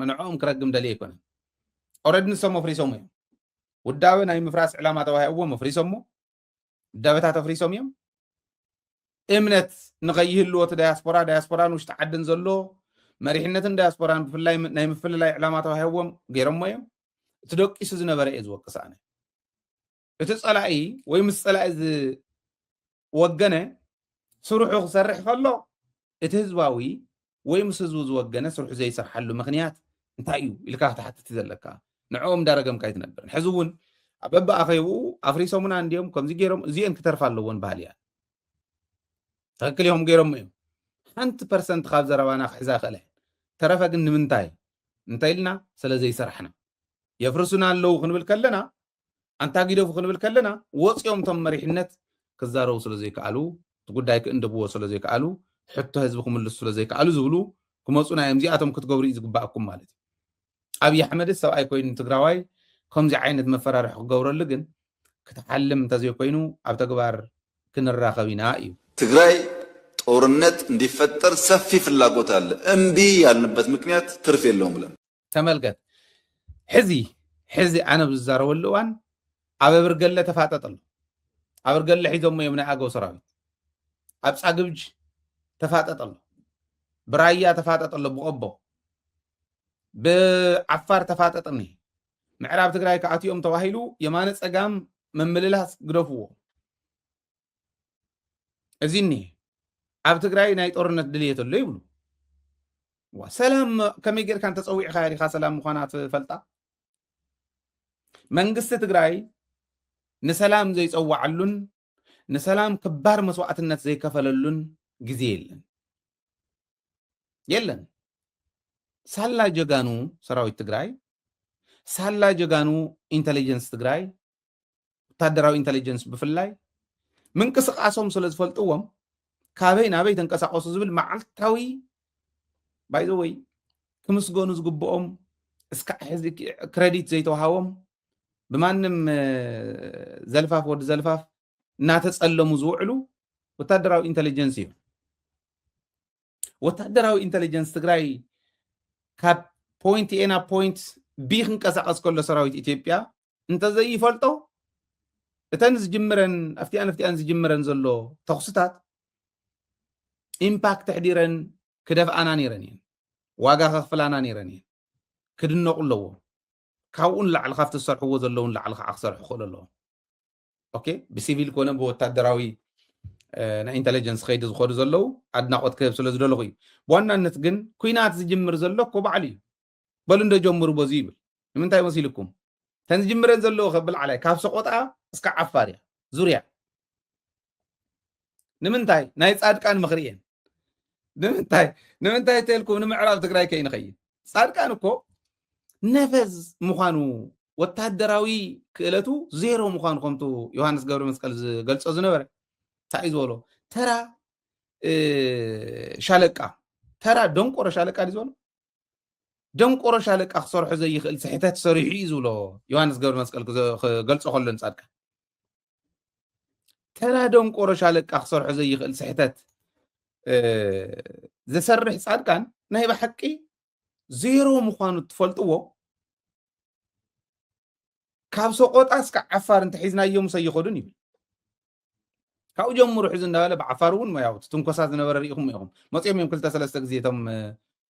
ንዕኦም ክረግም ደልየ ኣይኮነ ኦልሬዲ ንሶም ኣፍሪሶም እዮም ውዳበ ናይ ምፍራስ ዕላማ ተባሂቦ መፍሪሶሞ ውዳበታት ተፍሪሶም እዮም እምነት ንኸይህልዎ እቲ ዳያስፖራን ውሽጢ ዓድን ዘሎ መሪሕነትን ዳያስፖራን ብፍላይ ናይ ምፍልላይ ዕላማ ተባሂቦም ገይሮሞ እዮም እቲ ደቂሱ ዝነበረ እየ ዝወቅስ ኣነ እቲ ፀላኢ ወይ ምስ ፀላኢ ዝወገነ ስርሑ ክሰርሕ ከሎ እቲ ህዝባዊ ወይ ምስ ህዝቡ ዝወገነ ስርሑ ዘይሰርሓሉ ምክንያት እንታይ እዩ ኢልካ ክትሓትት ዘለካ ንዕኦም ዳረገምካ ይትነብር ሕዚ እውን በብኣኸይቡ ኣፍሪሶሙና እንዲኦም ከምዚ ገይሮም እዚአን ክተርፋ ኣለዎን ባህል እያ ትክክል እዮም ገይሮም እዮም 1% ካብ ዘረባና ክሕዛ ክእለ ተረፈ ግን ንምንታይ እንታይ ኢልና ስለዘይሰርሕና የፍርሱና ኣለው ክንብል ከለና አንታጊደፉ ክንብል ከለና ወፅዮም ቶም መሪሕነት ክዛረቡ ስለዘይከኣሉ ጉዳይ ክእንደብዎ ስለዘይከኣሉ ሕቶ ህዝቢ ክምልሱ ስለዘይከኣሉ ዝብሉ ክመፁና እዮም እዚኣቶም ክትገብሩ እዩ ዝግባአኩም ማለት እዩ ኣብይ ኣሕመድ ሰብኣይ ኮይኑ ትግራዋይ ከምዚ ዓይነት መፈራርሒ ክገብረሉ ግን ክትሓልም እንተዘይኮይኑ ኣብ ተግባር ክንራኸብ ኢና እዩ ትግራይ ጦርነት እንዲፈጠር ሰፊ ፍላጎት አለ እምቢ ያልንበት ምክንያት ትርፍ የለውም ብለን ተመልከት ሕዚ ኣነ ብዛረበሉ እዋን ኣብ ብርገለ ተፋጠጠሉ ኣብ ብርገለ ሒዞሞ እዮም ናይ ኣገው ሰራዊት ኣብ ፃግብጅ ተፋጠጠሉ ብራያ ተፋጠጠሉ ብቆቦ ብዓፋር ተፋጠጥኒ ምዕራብ ትግራይ ከኣትዮም ተባሂሉ የማነ ፀጋም መምልላስ ግደፍዎ እዚ እኒሄ ኣብ ትግራይ ናይ ጦርነት ድልየት ኣሎ ይብሉ ሰላም ከመይ ጌርካ እንተፀዊዕካ ኢኻ ሰላም ምዃና ትፈልጣ መንግስቲ ትግራይ ንሰላም ዘይፀዋዓሉን ንሰላም ክባር መስዋዕትነት ዘይከፈለሉን ግዜ የለን ሳላ ጀጋኑ ሰራዊት ትግራይ ሳላ ጀጋኑ ኢንተሊጀንስ ትግራይ ወታደራዊ ኢንተሊጀንስ ብፍላይ ምንቅስቃሶም ስለ ዝፈልጥዎም ካበይ ናበይ ተንቀሳቀሱ ዝብል መዓልታዊ ባይዘ ወይ ክምስገኑ ዝግብኦም እስካዕ ሕዚ ክሬዲት ዘይተዋሃቦም ብማንም ዘልፋፍ ወዲ ዘልፋፍ እናተፀለሙ ዝውዕሉ ወታደራዊ ኢንተሊጀንስ እዩ ወታደራዊ ኢንተሊጀንስ ትግራይ ካብ ፖይንት ኤ ናብ ፖይንት ቢ ክንቀሳቀስ ከሎ ሰራዊት ኢትዮጵያ እንተዘይፈልጦ እተን ዝጅምረን ኣፍቲኣን ዝጅምረን ዘሎ ተኽስታት ኢምፓክት ሕዲረን ክደፍኣና ነይረን እየን ዋጋ ከኽፍላና ነይረን እየን ክድነቁ ኣለዎ ካብኡን ላዕሊ ካብቲ ዝሰርሕዎ ዘለውን ላዕሊ ከዓ ክሰርሑ ክእሉ ኣለዎ ኦኬ ብሲቪል ኮነ ብወታደራዊ ናይ ኢንተሊጀንስ ከይዲ ዝኸዱ ዘለው ኣድናቆት ክህብ ስለ ዝደለኹ እዩ ብዋናነት ግን ኩናት ዝጅምር ዘሎ እኮ ባዕሉ እዩ በሉ እንደጀምሩ በዚ ይብል ንምንታይ መሲልኩም ተን ዝጅምረን ዘለዎ ከብል ዓላይ ካብ ሰቆጣ እስካብ ዓፋር እያ ዙርያ ንምንታይ ናይ ጻድቃን ምኽሪ እየን ንምንታይ ተልኩም ንምዕራብ ትግራይ ከይንኸይድ ጻድቃን እኮ ነፈዝ ምዃኑ ወታደራዊ ክእለቱ ዜሮ ምዃኑ ከምቱ ዮሃንስ ገብረ መስቀል ዝገልጾ ዝነበረ እንታይ ዝበሎ ተራ ሻለቃ ተራ ደንቆሮ ሻለቃ ድዩ ዝበሎ ደንቆሮ ሻለቃ ክሰርሖ ዘይኽእል ስሕተት ሰሪሑ እዩ ዝብሎ ዮሃንስ ገብረ መስቀል ክገልጾ ከሎን ጻድቃን ተራ ደንቆሮ ሻለቃ ክሰርሖ ዘይኽእል ስሕተት ዝሰርሕ ጻድቃን ናይ ብሓቂ ዜሮ ምዃኑ ትፈልጥዎ ካብ ሰቆጣ እስካብ ዓፋር እንተሒዝናዮም ሰይኸዱን ይብል ካብኡ ጀምሩ ሕዚ እንዳበለ ብዓፋር እውን ያው ትንኮሳ ዝነበረ ሪኢኹም ኢኹም መፅኦም እዮም 2-3 ግዜ ቶም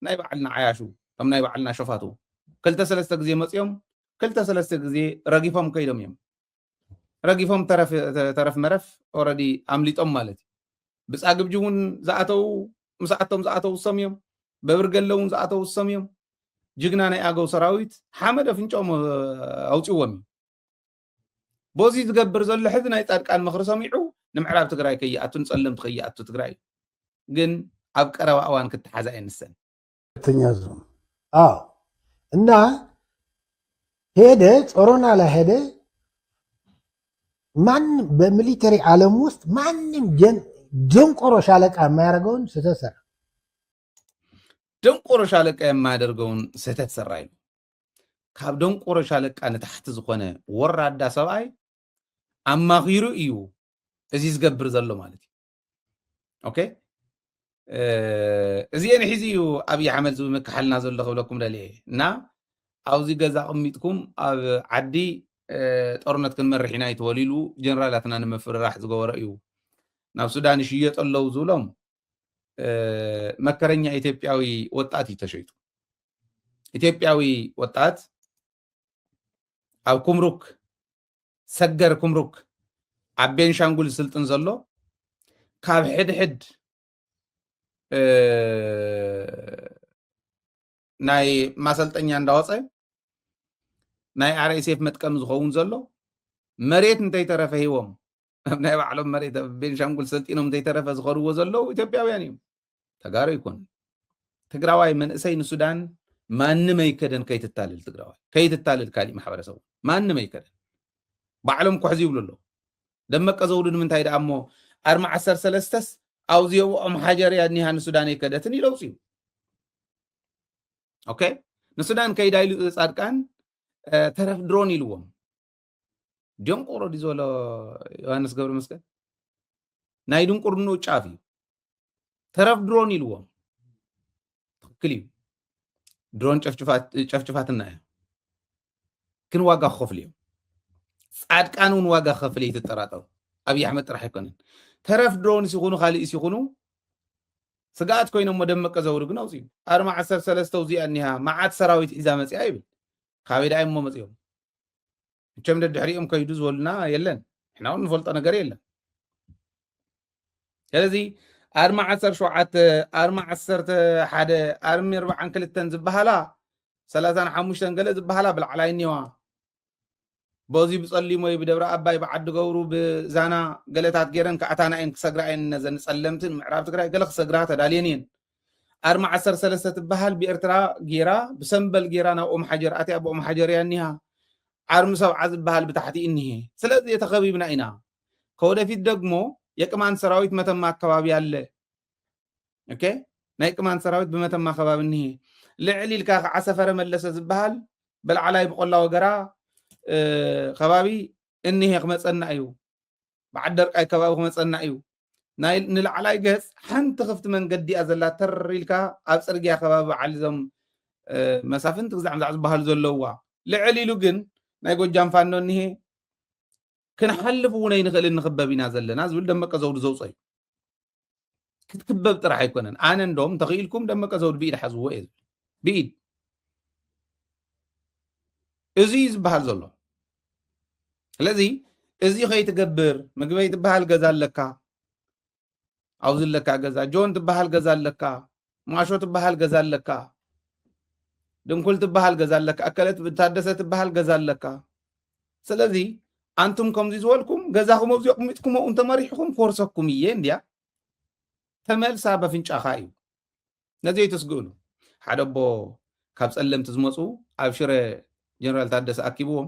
ናይ ባዕልና ዓያሹ ቶም ናይ ባዕልና ሸፋቱ 2-3 ግዜ መፅኦም 2-3 ግዜ ረጊፎም ከይዶም እዮም ረጊፎም ተረፍ መረፍ ኦልሬዲ ኣምሊጦም ማለት እዩ ብፃግብጂ እውን ዝኣተው ምስኣቶም ዝኣተው ሰም እዮም በብርገለ እውን ዝኣተው ሰም እዮም ጅግና ናይ ኣገው ሰራዊት ሓመድ ኣፍንጮም ኣውፅዎም እዩ በዚ ዝገብር ዘሎ ሕዚ ናይ ጻድቃን ምኽሪ ሰሚዑ ንምዕራብ ትግራይ ከይኣቱን ጸለምቲ ከይኣቱ ትግራይ ግን ኣብ ቀረባ እዋን ክትሓዛ የንሰን ተኛዙ እና ሄደ ጾሮና ላይ ሄደ ማንም በሚሊተሪ ዓለም ውስጥ ማንም ደንቆሮ ሻለቃ የማያደርገውን ስህተት ሰራ ደንቆሮ ሻለቃ የማያደርገውን ስህተት ሰራ እዩ ካብ ደንቆሮ ሻለቃ ንታሕቲ ዝኾነ ወራዳ ሰብኣይ ኣማኺሩ እዩ እዚ ዝገብር ዘሎ ማለት እዩ ኦኬ እዚአን ሒዚ እዩ ኣብይ ኣሕመድ ዝምክሓልና ዘሎ ክብለኩም ደልየ እና ኣብዚ ገዛ ቅሚጥኩም ኣብ ዓዲ ጦርነት ክንመርሕ ኢና ይተወሊሉ ጀነራላትና ንምፍርራሕ ዝገበረ እዩ ናብ ሱዳን ይሽየጥ ኣለው ዝብሎም መከረኛ ኢትዮጵያዊ ወጣት እዩ ተሸይጡ ኢትዮጵያዊ ወጣት ኣብ ኩምሩክ ሰገር ኩምሩክ ኣብ ቤንሻንጉል ስልጥን ዘሎ ካብ ሕድሕድ ናይ ማሰልጠኛ እንዳወፀ ናይ RSF መጥቀም ዝኸውን ዘሎ መሬት እንተይተረፈ ሂቦም ናይ ባዕሎም መሬት ቤንሻንጉል ሰልጢኖም እንተይተረፈ ዝኸርዎ ዘለው ኢትዮጵያውያን እዮም ተጋሩ ይኮን ትግራዋይ መንእሰይ ንሱዳን ማንም ኣይከደን ከይትታልል ትግራዋይ ከይትታልል ካሊእ ማሕበረሰብ ማንም ኣይከደን ባዕሎም ኩሕዚ ይብሉ ኣለዉ ደመቀ ዘውዱ ንምንታይ ደኣ እሞ 43 ኣውዚኦም ሓጀር ያድኒሃ ንሱዳን ኣይከደትን ይለውፅ እዩ ኦኬ ንሱዳን ከይዳይሉ ጻድቃን ተረፍ ድሮን ኢልዎም ድንቁሮ ዲ ዘሎ ዮሃንስ ገብረ መስቀል ናይ ድንቁርኑ ጫፍ እዩ ተረፍ ድሮን ኢልዎም ትክክል እዩ ድሮን ጨፍጭፋትና እዩ ግን ዋጋ ክኸፍሉ እዮም ጻድቃን እውን ዋጋ ክኸፍል ይትጠራጠሩ ኣብይ ኣሕመድ ጥራሕ ኣይኮነን ተረፍ ድሮን ሲኹኑ ካልእ ሲኹኑ ስጋኣት ኮይኖም ደመቀ ዘውዱ ግን ኣውፅዩ 43 ውዚኣ እኒሃ መዓት ሰራዊት ሒዛ መፅያ ይብል ካበይ ዳኣ እሞ መፅዮም እቸም ድሕሪኦም ከይዱ ዝበሉና የለን ሕና እውን ንፈልጦ ነገር የለን ስለዚ 47 41 42 ዝበሃላ 35 ገለ ዝበሃላ ብላዕላይ እኒዋ በዚ ብጸሊም ወይ ብደብረ ኣባይ ብዓዲ ገብሩ ብዛና ገለታት ገይረን ከኣታናየን ክሰግራየን ነዘን ጸለምትን ምዕራብ ትግራይ ገለ ክሰግራ ተዳልየን እየን 43 ትበሃል ብኤርትራ ጌራ ብሰንበል ጌራ ናብ ኦም ሓጀር ኣትያ ብኦም ሓጀር እያ እኒሃ ዓርሚ ሰብዓ ዝበሃል ብታሕቲ እኒሄ ስለዚ የተኸቢብና ኢና ከወደፊት ደግሞ የቅማን ሰራዊት መተማ አካባቢ አለ ኦኬ ናይ ቅማን ሰራዊት በመተማ አካባቢ እኒሄ ልዕል ኢልካ ከዓሰፈረ መለሰ ዝበሃል በልዓላይ ብቆላ ወገራ ከባቢ እኒሄ ክመፀና እዩ بعدرقاي ከባቢ ክመፀና እዩ ናይ ንላዕላይ ገጽ ሓንቲ ክፍቲ መንገዲ ኣዘላ ተሪልካ ኣብ ፅርግያ ከባቢ ዓሊዞም መሳፍንት ግዛዕ ዝበሃል ዘለዋ ልዕል ኢሉ ግን ናይ ጎጃም ፋኖ እኒሄ ክንሓልፍ እውን ኣይንኽእል ንኽበብ ኢና ዘለና ዝብል ደመቀ ዘውዱ ዘውፅእ ክትክበብ ጥራሕ ኣይኮነን ኣነ እንደውም ተኽኢልኩም ደመቀ ዘውዱ ብኢድ ሓዝዎ እየ ብኢድ እዚ ዝበሃል ዘሎ ስለዚ እዚ ከይትገብር ምግበይ ትበሃል ገዛ ኣለካ ኣውዝ ለካ ገዛ ጆን ትበሃል ገዛ ኣለካ ማሾ ትበሃል ገዛ ኣለካ ድንኩል ትበሃል ገዛ ኣለካ ኣከለት ብታደሰ ትበሃል ገዛ ኣለካ ስለዚ አንቱም ከምዚ ዝበልኩም ገዛኹም ኣብዚኦም ሚጥኩም እንተ መሪሕኩም ኮርሰኩም እየ እንድያ ተመልሳ በፍንጫኻ እዩ ነዚ ትስግእሉ ሓደ ኣቦ ካብ ጸለምቲ ዝመፁ ኣብ ሽረ ጀነራል ታደሰ ኣኪብዎም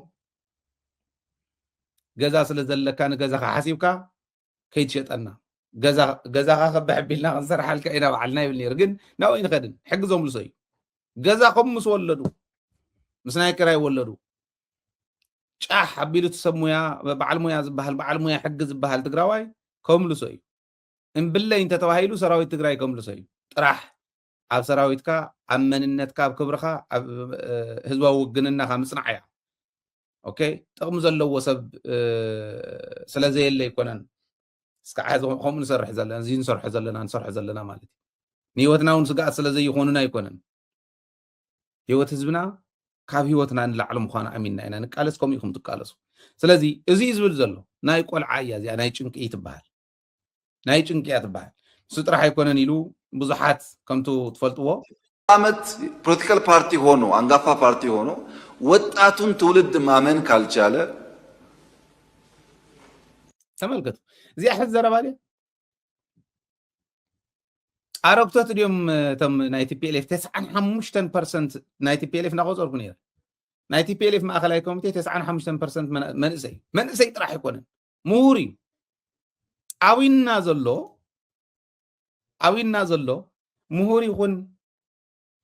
ገዛ ስለ ዘለካ ንገዛኻ ሓሲብካ ከይትሸጠና ገዛኻ ከብሕቢልና ክንሰርሓልካ ኢና በዓልና ይብል ነይሩ ግን ናብኡ ይንኸድን ሕግዞም ልሶ እዩ ገዛኹም ምስ ወለዱ ምስ ናይ ክራይ ወለዱ ጫሕ ኣቢሉ ትሰሙያ በዓል ሙያ ዝበሃል በዓል ሙያ ሕጊ ዝበሃል ትግራዋይ ከምልሶ እዩ እምብለይ እንተ ተባሂሉ ሰራዊት ትግራይ ከምልሶ እዩ ጥራሕ ኣብ ሰራዊትካ ኣብ መንነትካ ኣብ ክብርኻ ኣብ ህዝባዊ ውግንናኻ ምጽናዕ እያ ኦኬ ጥቕሚ ዘለዎ ሰብ ስለዘየለ ይኮነን እስካዕ ሕዚ ከምኡ ንሰርሕ ዘለና እዚ ንሰርሖ ዘለና ማለት እዩ ንሂወትና እውን ስጋኣት ስለዘይኮኑና ኣይኮነን ህይወት ህዝብና ካብ ህይወትና ንላዕሊ ምዃኑ ኣሚንና ኢና ንቃለስ ከምኡ ኢኹም ትቃለሱ ስለዚ እዚ ዝብል ዘሎ ናይ ቆልዓ እያ እዚኣ ናይ ጭንቂ ትበሃል ናይ ጭንቂ እያ ትበሃል እሱ ጥራሕ ኣይኮነን ኢሉ ብዙሓት ከምቱ ትፈልጥዎ ዓመት ፖለቲካል ፓርቲ ሆኖ አንጋፋ ፓርቲ ሆኖ ወጣቱን ትውልድ ማመን ካልቻለ ተመልከቱ እዚኣ ሕዚ ዘረባ ድያ ኣረግቶት ድዮም እቶም ናይ TPLF 95% ናይ TPLF እናቆፀርኩ ነይረ ናይ TPLF ማእኸላይ ኮሚቴ 95% መንእሰይ ጥራሕ ኣይኮነን ምሁር እዩ ዓዊና ዘሎ ምሁር ይኹን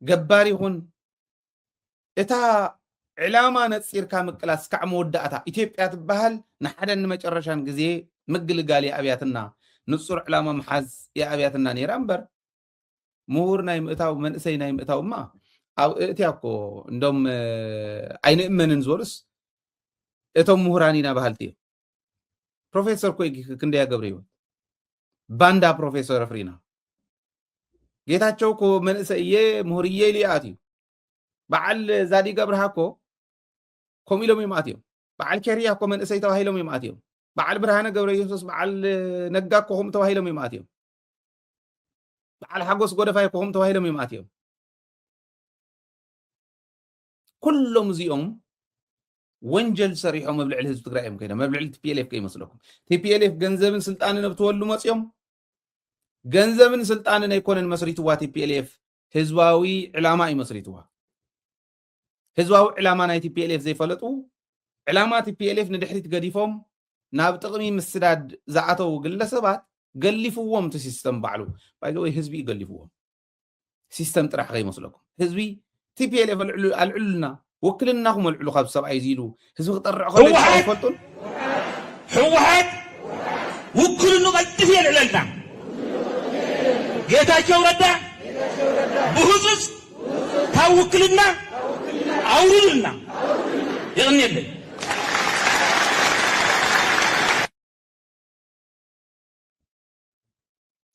ገባር ይኹን እታ ዕላማ ነፂርካ ምቅላስ ካዕ መወዳእታ ኢትዮጵያ ትበሃል ንሓደን ንመጨረሻን ግዜ ምግልጋል የኣብያትና ንጹር ዕላማ መሓዝ የኣብያትና ነይራ እምበር ምሁር ናይ ምእታው መንእሰይ ናይ ምእታውማ ኣብ እትያ እኮ እንደም ኣይንእመንን ዝበሉስ እቶም ምሁራኒና ባህልቲ ፕሮፌሰር ኮይ ክንደያ ገብረዮ ባንዳ ፕሮፌሰር ፍሪና ጌታቸው ኮ መንእሰየ ምሁርየ ሊአት እዩ በዓል ዛዲግ አብርሃ ኮ ኮሚሎም ይማት እዮም በዓል ከሪያ ኮ መንእሰይ ተባሂሎም ይማት እዮም በዓል ብርሃነ ገብረ ኢየሱስ በዓል ነጋ ኮም ተባሂሎም ይማት እዮም በዓል ሓጎስ ጎደፋይ ኮም ተባሂሎም ይማት እዮም ኩሎም እዚኦም ወንጀል ሰሪሖም መብልዕል ህዝብ ትግራይ እዮም ከይኖም መብልዕል ቲፒኤልኤፍ ከይመስለኩም ቲፒኤልኤፍ ገንዘብን ስልጣንን ኣብትወሉ መፅዮም ገንዘብን ስልጣንን ኣይኮነን መስሪትዋ ቲፒኤልኤፍ ህዝባዊ ዕላማ እዩ መስሪትዋ ህዝባዊ ዕላማ ናይ ቲፒኤልኤፍ ዘይፈለጡ ዕላማ ቲፒኤልኤፍ ንድሕሪት ገዲፎም ናብ ጥቕሚ ምስዳድ ዝኣተው ግለሰባት ገሊፍዎም እቲ ሲስተም ባዕሉ ባይዘወይ ህዝቢ ገሊፍዎም ሲስተም ጥራሕ ከይመስለኩም ህዝቢ ቲፒኤልኤፍ አልዕሉና ወክልናኩም አልዕሉ ካብ ሰብኣይ ዚሉ ህዝቢ ክጠርዕ ከለ ይፈልጡን ህወሓት ውክልኑ ቀጥፍ የልዕለልና ጌታቸው ረዳ ብህፁፅ ካብ ውክልና አውርዱና ይቕንየለን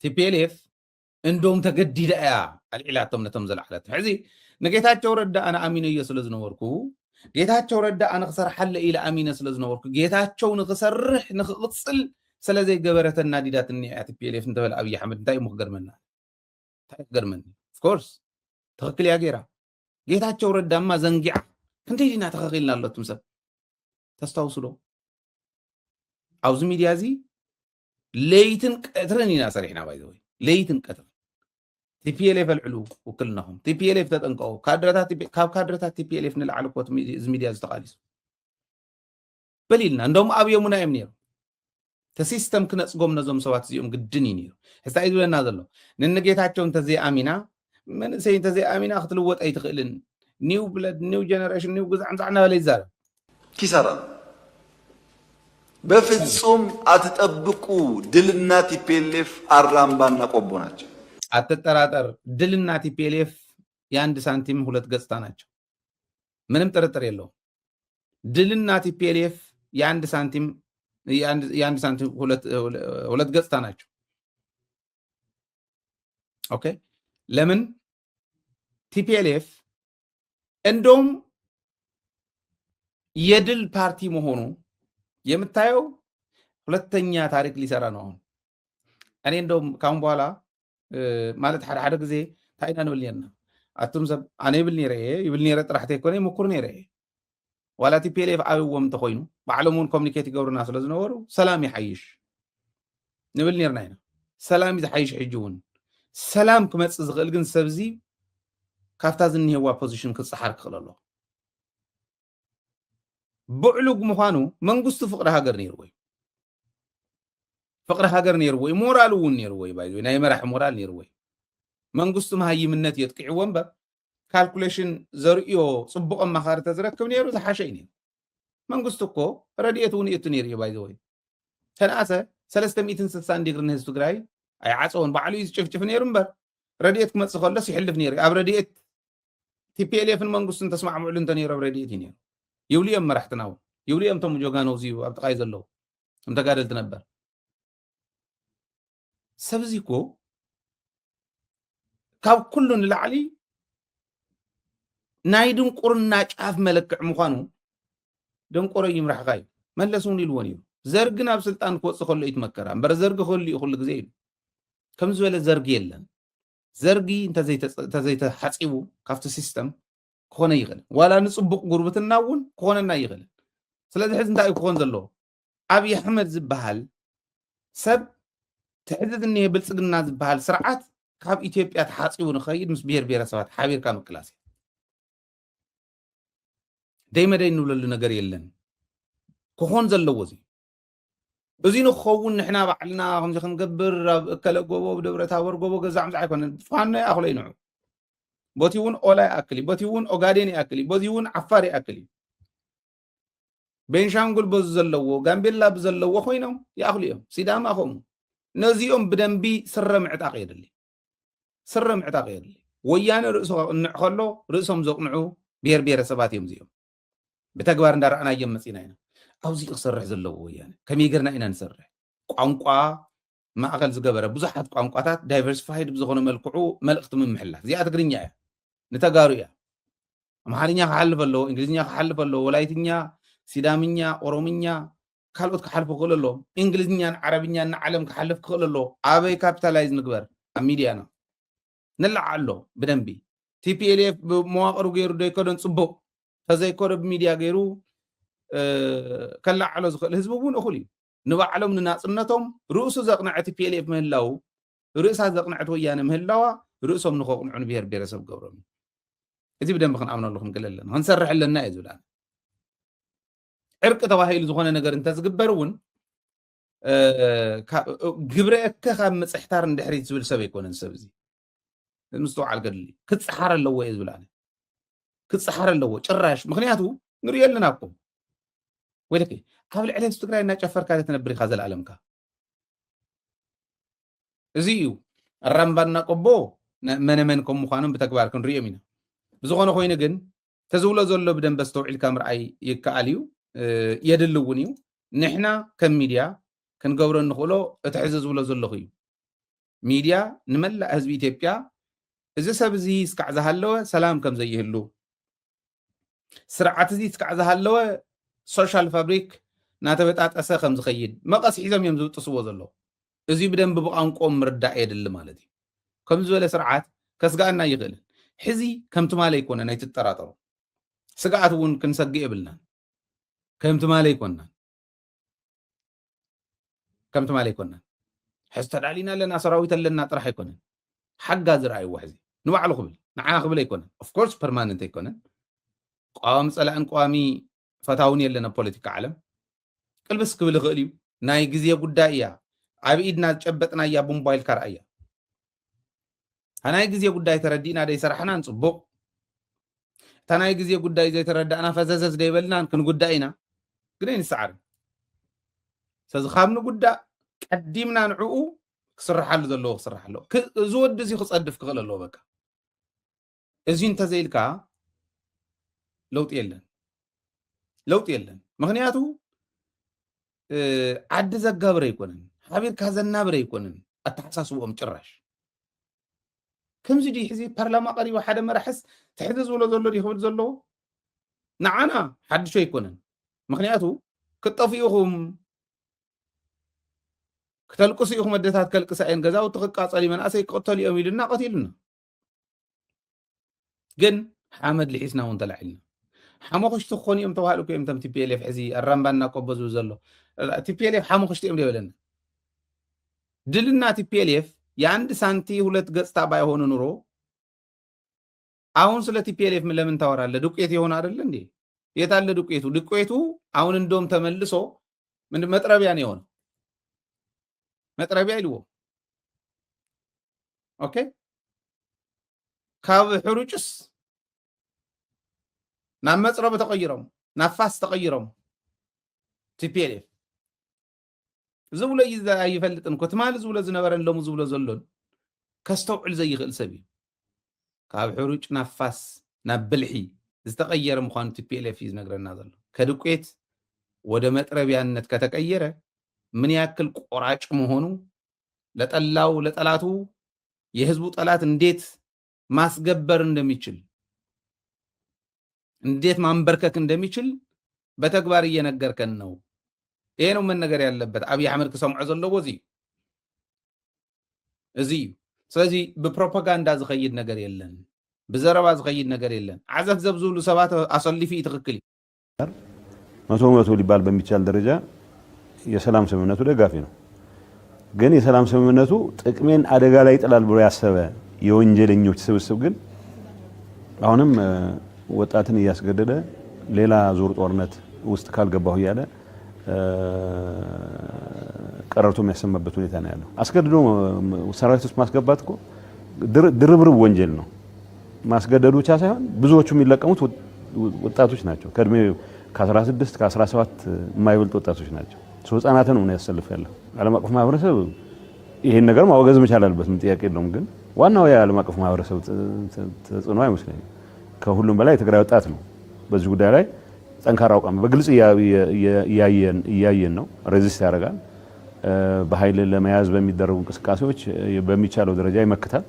ቲፒኤልኤፍ እንደውም ተገዲደ እያ አልዒላቶም ነቶም ዘለዓለት ሕዚ ንጌታቸው ረዳ ኣነ ኣሚነዮ ስለ ዝነበርኩ ጌታቸው ረዳ ኣነ ክሰርሓለ ኢለ ኣሚነ ስለ ዝነበርኩ ጌታቸው ንክሰርሕ ንክቕፅል ስለዘይገበረተና ዲዳት እኒኣ ቲፒኤልኤፍ እንተበለ ኣብይ ኣሕመድ እንታይ እሞ ክገርመና እንታይ ክገርመኒ ኦፍኮርስ ትኽክል እያ ገይራ ጌታቸው ረዳማ ዘንጊዓ ክንደይ ዲና ተኸኺልና ኣሎትም ሰብ ተስታውሱ ዶ ኣብዚ ሚድያ እዚ ለይትን ቀትርን ኢና ሰሪሕና ባይዘወይ ለይትን ቀትርን ቲፒኤልኤፍ አልዕሉ ውክልናኹም ቲፒኤልኤፍ ተጠንቀቁ ካብ ካድረታት ቲፒኤልኤፍ ንላዕሊ ኮት እዚ ሚድያ ዝተቃሊሱ በሊልና እንደውም ኣብ የሙና እዮም ነይሩ ተሲስተም ክነፅጎም ነዞም ሰባት እዚኦም ግድን እዩ ነይሩ ሕስታ እዩ ዝብለና ዘሎ ንንጌታቸው እንተዘይኣሚና መንእሰይ እንተዘይኣሚና ክትልወጥ ኣይትኽእልን ኒው ብለድ ኒው ጀነሬሽን ኒው ግዛዕ ምዛዕ እናበለ ይዛረብ ኪሳራ በፍጹም አትጠብቁ ድልና ቲፒኤልኤፍ አራምባና ቆቦ ናቸው አትጠራጠር ድልና ቲፒኤልኤፍ የአንድ ሳንቲም ሁለት ገጽታ ናቸው ምንም ጥርጥር የለውም ድልና ቲፒኤልኤፍ የአንድ ሳንቲም ሁለት ገጽታ ናቸው ኦኬ ለምን ቲፒኤልኤፍ እንደውም የድል ፓርቲ መሆኑ የምታየው ሁለተኛ ታሪክ ሊሰራ ነው እኔ እንደውም ካሁን በኋላ ማለት ሓደ ግዜ ታይና ንብል ነርና አቱም ሰብ ኣነ ይብል ነረ ጥራሕተ ይኮነ ይምኩር ነረ ዋላ ቲፒኤልኤፍ ኣብዎም እንተኮይኑ ባዕሎም እውን ኮሚኒኬት ይገብሩና ስለ ዝነበሩ ሰላም ይሓይሽ ንብል ነርና ኢና ሰላም ይሓይሽ ሕጂ እውን ሰላም ክመፅእ ዝኽእል ግን ሰብዚ ካብታ ዝኒሄዋ ፖዚሽን ክፀሓር ክኽእል ኣሎ ብዕሉግ ምዃኑ መንግስቱ ፍቅሪ ሃገር ነይሩ ወይ ፍቅሪ ሃገር ነይሩ ወይ ሞራል እውን ነይሩ ወይ ባይዞ ናይ መራሒ ሞራል ነይሩ ወይ መንግስቱ መሃይምነት የጥቂዕዎ እምበር ካልኩሌሽን ዘርእዮ ፅቡቅ ኣማኻሪ ተዝረክብ ነይሩ ዝሓሸ እዩ ነይሩ መንግስቱ እኮ ረድኤት እውን የቱ ነይሩ እዩ ባይዞ ወይ ተነኣሰ 360 ዲግሪ ንህዝቢ ትግራይ ኣይዓፀውን ባዕሉ እዩ ዝጭፍጭፍ ነይሩ እምበር ረድኤት ክመፅእ ከሎስ ይሕልፍ ነይሩ ኣብ ረድኤት ቲፒኤልኤፍን መንግስቱን ተስማዕምዕሉ እንተነይሩ ኣብ ረድኤት እዩ ነይሩ ይብሉ እዮም መራሕትና እውን ይብሉ እዮም ቶም ጆጋኖ እዚዩ ኣብ ጥቃይ ዘለዉ እንተጋደልቲ ነበር ሰብዚ እኮ ካብ ኩሉ ንላዕሊ ናይ ድንቁርና ጫፍ መለክዕ ምዃኑ ደንቆሮ ይምራሕካ እዩ መለስ እውን ኢልዎ ነይሩ ዘርጊ ናብ ስልጣን ክወፅእ ከሎ ይትመከራ እምበር ዘርጊ ክህልዩ ኩሉ ግዜ ኢሉ ከም ዝበለ ዘርጊ የለን ዘርጊ እንተዘይተሓፂቡ ካብቲ ሲስተም ክኾነ ይኽእል ዋላ ንፅቡቅ ጉርብትና እውን ክኾነና ይኽእል ስለዚ ሕዚ እንታይ ክኾን ዘለዎ ኣብይ ኣሕመድ ዝበሃል ሰብ ትሕዝት እኒሄ ብልፅግና ዝበሃል ስርዓት ካብ ኢትዮጵያ ተሓፂቡ ንኸይድ ምስ ብሄር ብሄረሰባት ሓቢርካ ምቅላስ ደይመደይ እንብለሉ ነገር የለን ክኾን ዘለዎ እዚ ንክኸውን ንሕና ባዕልና ከምዚ ክንገብር ኣብ እከለ ጎቦ ብደብረ ታቦር ጎቦ ገዛዕ ምዛዕ ኣይኮነን ፋኖ ይኣኽሎ ይንዑ ቦቲ እውን ኦላ ይኣክል እዩ ቦቲ እውን ኦጋዴን ይኣክል እዩ ቦቲ እውን ዓፋር ይኣክል እዩ ቤንሻንጉል በዚ ዘለዎ ጋምቤላ ብዘለዎ ኮይኖም ይኣኽሉ እዮም ሲዳማ ከምኡ ነዚኦም ብደንቢ ስረ ምዕጣቕ የድሊ ስረ ምዕጣቕ የድሊ ወያነ ርእሶ ክቕንዕ ከሎ ርእሶም ዘቕንዑ ብሄር ብሄረሰባት እዮም እዚኦም ብተግባር እንዳረኣናዮም መፂና ኢና أوزي أسرح زلوا يعني كم يقرنا إنا نسرح قانقا ما أقل زجبرة بزحت قانقاتات diversified بزخون ملكعو ملقت من محلة زي أتقرنيا نتجاريا أمهارينيا حلف الله إنجليزيا حلف الله ولايتينيا سيدامينيا أورومينيا كالوت كحلف كل الله إنجليزيا عربيا نعلم كحلف كل الله أبي كابيتالايز نكبر أميديانا نلع الله بدنبي TPLF بمواقع غير ديكودن صبو فزي كود بميديا غيرو كلا على زخل هزبون أخلي نبعلم نناصنتهم رؤوس زقنع TPLF مهلاو رؤوس زقنع ويانا مهلاوا رؤوسهم نخوق عن بير بيرسب قبرهم إذا بدنا بخن عمنا لكم قلنا لنا هنسرح لنا إذا عرق تواهيل زخنا نجار أنت تقبلون جبرة كخام مسحتار ندحريت سبل سبي يكون نسبزي المستوى على القدلي كت سحر اللو إذا لنا كت سحر اللو شراش مخنياتو نريال لنا أقوم ولكن حاول عليه استقرار إنها تشفر كانت تنبري خازل العالم كا زيو الرمبان نقبو منكم مخانم بتكباركم ريامينا بزغنا خوينا جن تزولا زولو بدن بستوعي الكاميرا أي يكاليو يدلونيو نحنا كميديا كنقورن نخلو اتعزز ولا زولو خيو ميديا نملا حزب إثيوبيا إذا سبزي سكعزها هلو سلام كم زي هلو سرعة زي سكعزها هلو سوشيال فابريك ناتبتات أسا خمز خيد ما قاس حزام يمزو تصوز الله إذا بدن ببقانكم مردع يدل مالدي كم زولا سرعات كسقانا يغل حزي كم تمالي يكون نايت التراترو سقعت ون كنسقي قبلنا كم تمالي يكون كم تمالي يكون حستد علينا لنا سراويت لنا طرح يكون حق زرعي وحزي نوعلو قبل نعا قبل يكون of course permanent يكون قام صلان قوامي فتاوني لنا بوليتيك عالم قلبس قبل غليو ناي غزيه غدايا عبيدنا تشبطنا يا بموبايل كاريا هناي غزيه غداي تردينا داي سرحنا نصبق تناي غزيه غداي زي تردانا فززز ديبلنا كن غداينا غدين سعر سزخامن غدا قديمنا نعو كسرحالو زلو كسرحالو زود زي خصدف كغللو بقى ازي انت زيلكا لوط يلن مغنياتو عد زغبر يكونن حبير كازنا بر يكونن اتحساسوهم ጭራሽ كمزي دي حزي برلمان قريب واحد مرحس تحدث ولا زلو دي خبل زلو نعنا حد شو يكونن مغنياتو كطفيهم كتلقسيهم مدتات كلقساين غزاو تققاصلي مناسي قتل يوميلنا قتيلنا جن حمد لحسنا وانت لعلنا حموخش تخوني ام توهالو كيم تم TPLF حزي الرمبانا قبزو زلو TPLF حموخش تيم ديولنا دلنا TPLF ياند سانتي ሁለት ገጽታ ባይሆን ኑሮ አሁን ስለ TPLF ምን ለምን ታወራለህ ዱቄት ይሆን አይደል እንዴ የታለ ዱቄቱ አሁን እንደውም ተመልሶ ምን መጥረቢያ ነው የሆነው መጥረቢያ ይልዎ ኦኬ ካብ ሕሩጭስ ናብ መጥረብ ተቀይሮም ናፋስ ተቀይሮም TPLF زولة إذا يفلتن كتمال زولة زنبرن لهم زولة زلون كستوعل زي غل سبي كاب حروج نفاس نبلحي استغير مخان TPLF نقرنا ذل كدوكيت ودمت ربيانت كتغيره من ياكل قراጭ መሆኑ ለጠላው ለጠላቱ የህዝቡ ጠላት እንዴት ማስገበር እንደሚችል እንዴት ማንበርከክ እንደሚችል በተግባር እየነገርከን ነው ይሄ ነው መነገር ያለበት አብይ አህመድ ከሰምዑ ዘለው እዚ ስለዚህ በፕሮፓጋንዳ ዝኸይድ ነገር የለን በዘረባ ዝኸይድ ነገር የለን አዘፍ ዘብዙሉ ሰባት አሰልፊ ትክክል መቶ ሊባል በሚቻል ደረጃ የሰላም ስምምነቱ ደጋፊ ነው ግን የሰላም ስምምነቱ ጥቅሜን አደጋ ላይ ይጥላል ብሎ ያሰበ የወንጀለኞች ስብስብ ግን አሁንም ወጣትን እያስገደደ ሌላ ዙር ጦርነት ውስጥ ካልገባሁ ያለ ቀረርቶ የሚያሰማበት ሁኔታ ነው ያለው አስገድዶ ሰራዊት ውስጥ ማስገባት እኮ ድርብርብ ወንጀል ነው ማስገደዱ ብቻ ሳይሆን ብዙዎቹ የሚለቀሙት ወጣቶች ናቸው ከእድሜ ከ16 ከ17 የማይበልጡ ወጣቶች ናቸው ህፃናትን ነው ያሰልፍ ያለው ዓለም አቀፍ ማህበረሰብ ይሄን ነገር ማወገዝ መቻል አለበት ምን ጥያቄ የለውም ግን ዋናው የዓለም አቀፍ ማህበረሰብ ተጽዕኖ አይመስለኝም ከሁሉም በላይ የትግራይ ወጣት ነው በዚህ ጉዳይ ላይ ጠንካራ አቋም በግልጽ እያየን ነው። ሬዚስት ያደርጋል። በኃይል ለመያዝ በሚደረጉ እንቅስቃሴዎች በሚቻለው ደረጃ ይመክታል።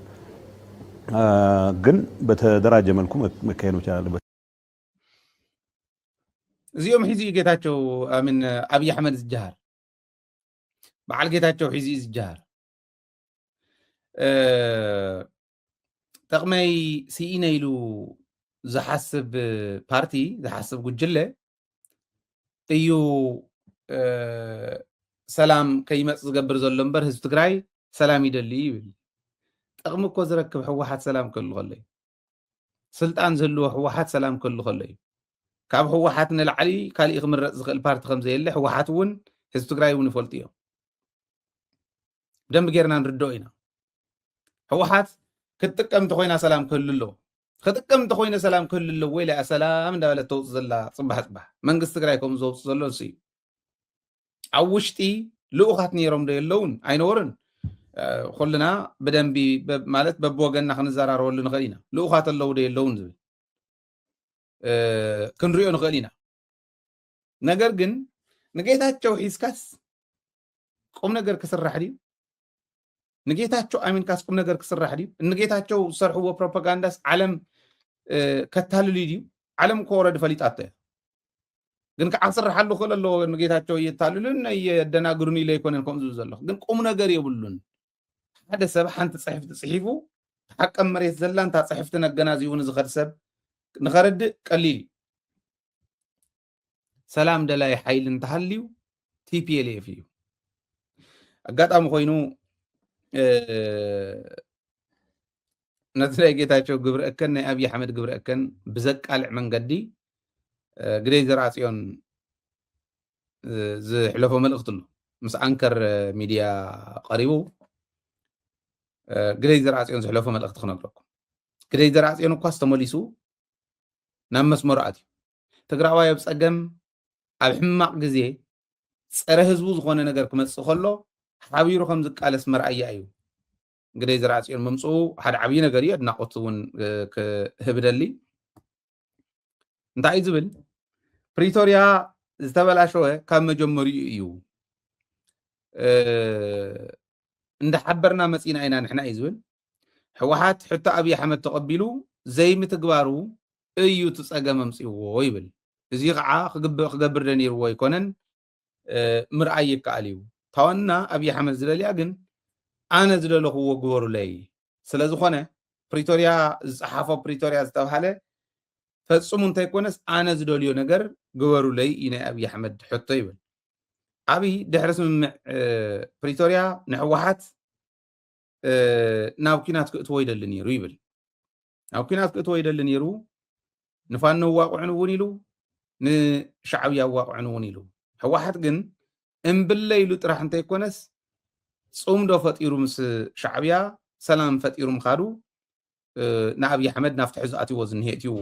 ግን በተደራጀ መልኩ መካሄድ መቻል አለበት። እዚኦም ሒዚ ጌታቸው አሚን አብይ አሕመድ ዝጀሃር በዓል ጌታቸው ሒዚ ዝጀሃር ጠቕመይ ሲኢነ ኢሉ ዝሓስብ ፓርቲ ዝሓስብ ጉጅለ እዩ ሰላም ከይመጽእ ዝገብር ዘሎ እምበር ህዝቢ ትግራይ ሰላም ይደሊ ይብል። ጥቕሚ እኮ ዝረክብ ሕወሓት ሰላም ከሉ ከሎ እዩ። ስልጣን ዝህልዎ ሕወሓት ሰላም ከሉ ከሎ እዩ። ካብ ሕወሓት ንላዕሊ ካሊእ ክምረፅ ዝኽእል ፓርቲ ከም ዘየለ ሕወሓት እውን ህዝቢ ትግራይ እውን ይፈልጡ እዮም። ብደንቢ ጌርና ንርድኦ ኢና። ሕወሓት ክትጥቀም እንተኮይና ሰላም ክህሉ ኣለዎ። ክትጥቀም እንተኮይነ ሰላም ክህሉ ኣለዎ ወይ ለኣ ሰላም እንዳበለት ተውፅእ ዘላ ፅባሕ ፅባሕ መንግስቲ ትግራይ ከምኡ ዘውፅእ ዘሎ ንሱ እዩ። ኣብ ውሽጢ ልኡኻት ነይሮም ዶ የለውን ኣይነበሩን። ኩልና ብደንቢ ማለት በብወገንና ክንዘራረበሉ ንኽእል ኢና። ልኡኻት ኣለዉ ዶ የለውን ዝብል ክንሪኦ ንኽእል ኢና። ነገር ግን ንጌታቸው ሒዝካስ ቁም ነገር ክስራሕ ድዩ? ንጌታቸው ኣሚንካስ ቁም ነገር ክስራሕ ድዩ? ንጌታቸው ዝሰርሕዎ ፕሮፓጋንዳስ ዓለም ከታልሉ ድዩ? ዓለም እኮ ወረዲ ፈሊጣቶ እያ። ግን ከዓ ክስርሓሉ ክእል ኣለዎ። ንጌታቸው እየታልሉን እየደናግሩን ኢለ ኣይኮነን ከምኡ ዝብል ዘለኹ። ግን ቁም ነገር የብሉን። ሓደ ሰብ ሓንቲ ፅሕፍቲ ፅሒፉ ሓቀም መሬት ዘላ እንታ ፅሕፍቲ ነገናዚቡ ንዝኸድ ሰብ ንኸረድእ ቀሊል እዩ። ሰላም ደላይ ሓይሊ እንተሃልዩ ቲፒኤልኤፍ እዩ። ኣጋጣሚ ኮይኑ ነቲ ናይ ጌታቸው ግብሪ እከን ናይ ኣብዪ ኣሕመድ ግብሪ እከን ብዘቃልዕ መንገዲ ግደይ ዘርኣፅዮን ዝሕለፎ መልእኽቲ ኣሎ። ምስ ኣንከር ሚድያ ቀሪቡ ግደይ ዘርኣፅዮን ዝሕለፎ መልእኽቲ ክነግረኩም። ግደይ ዘርኣፅዮን እኳ ዝተመሊሱ ናብ መስመሩ ኣትዩ ትግራዋይ ኣብ ፀገም ኣብ ሕማቕ ግዜ ፀረ ህዝቡ ዝኾነ ነገር ክመፅእ ከሎ ሓቢሩ ከም ዝቃለስ መርኣያ እዩ። ግደይ ዘርኣፅዮን መምፅኡ ሓደ ዓብዪ ነገር እዩ። ኣድናቆት እውን ክህብደሊ እንታይ እዩ ዝብል ፕሪቶርያ ዝተበላሸወ ካብ መጀመሪኡ እዩ እንዳሓበርና መፂና ኢና ንሕና እዩ ዝብል። ሕወሓት ሕቶ ኣብዪ ኣሕመድ ተቐቢሉ ዘይምትግባሩ እዩ ትፀገም ኣምፅዎ ይብል። እዚ ከዓ ክገብር ደነይርዎ ኣይኮነን ምርኣይ ይከኣል እዩ። ታዋና ኣብዪ ኣሕመድ ዝደልያ ግን ኣነ ዝደለኽዎ ግበሩለይ ስለ ዝኾነ ፕሪቶርያ ዝፀሓፎ ፕሪቶርያ ዝተባሃለ ፈፅሙ እንተይኮነስ ኣነ ዝደልዮ ነገር ግበሩለይ እዩ ናይ ኣብዪ ኣሕመድ ሕቶ ይብል። ኣብዪ ድሕሪ ስምምዕ ፕሪቶርያ ንሕወሓት ናብ ኩናት ክእትዎ ይደሊ ነይሩ ይብል። ናብ ኩናት ክእትዎ ይደሊ ነይሩ። ንፋኖ ዋቁዕን እውን ኢሉ ንሻዕብያ ዋቁዕን እውን ኢሉ። ሕወሓት ግን እምብለ ኢሉ ጥራሕ እንተይኮነስ ፅምዶ ፈጢሩ ምስ ሻዕብያ ሰላም ፈጢሩ ምኻዱ ንኣብዪ ኣሕመድ ናብቲ ሕዚ ኣትይዎ ዝኒሄ እትይዎ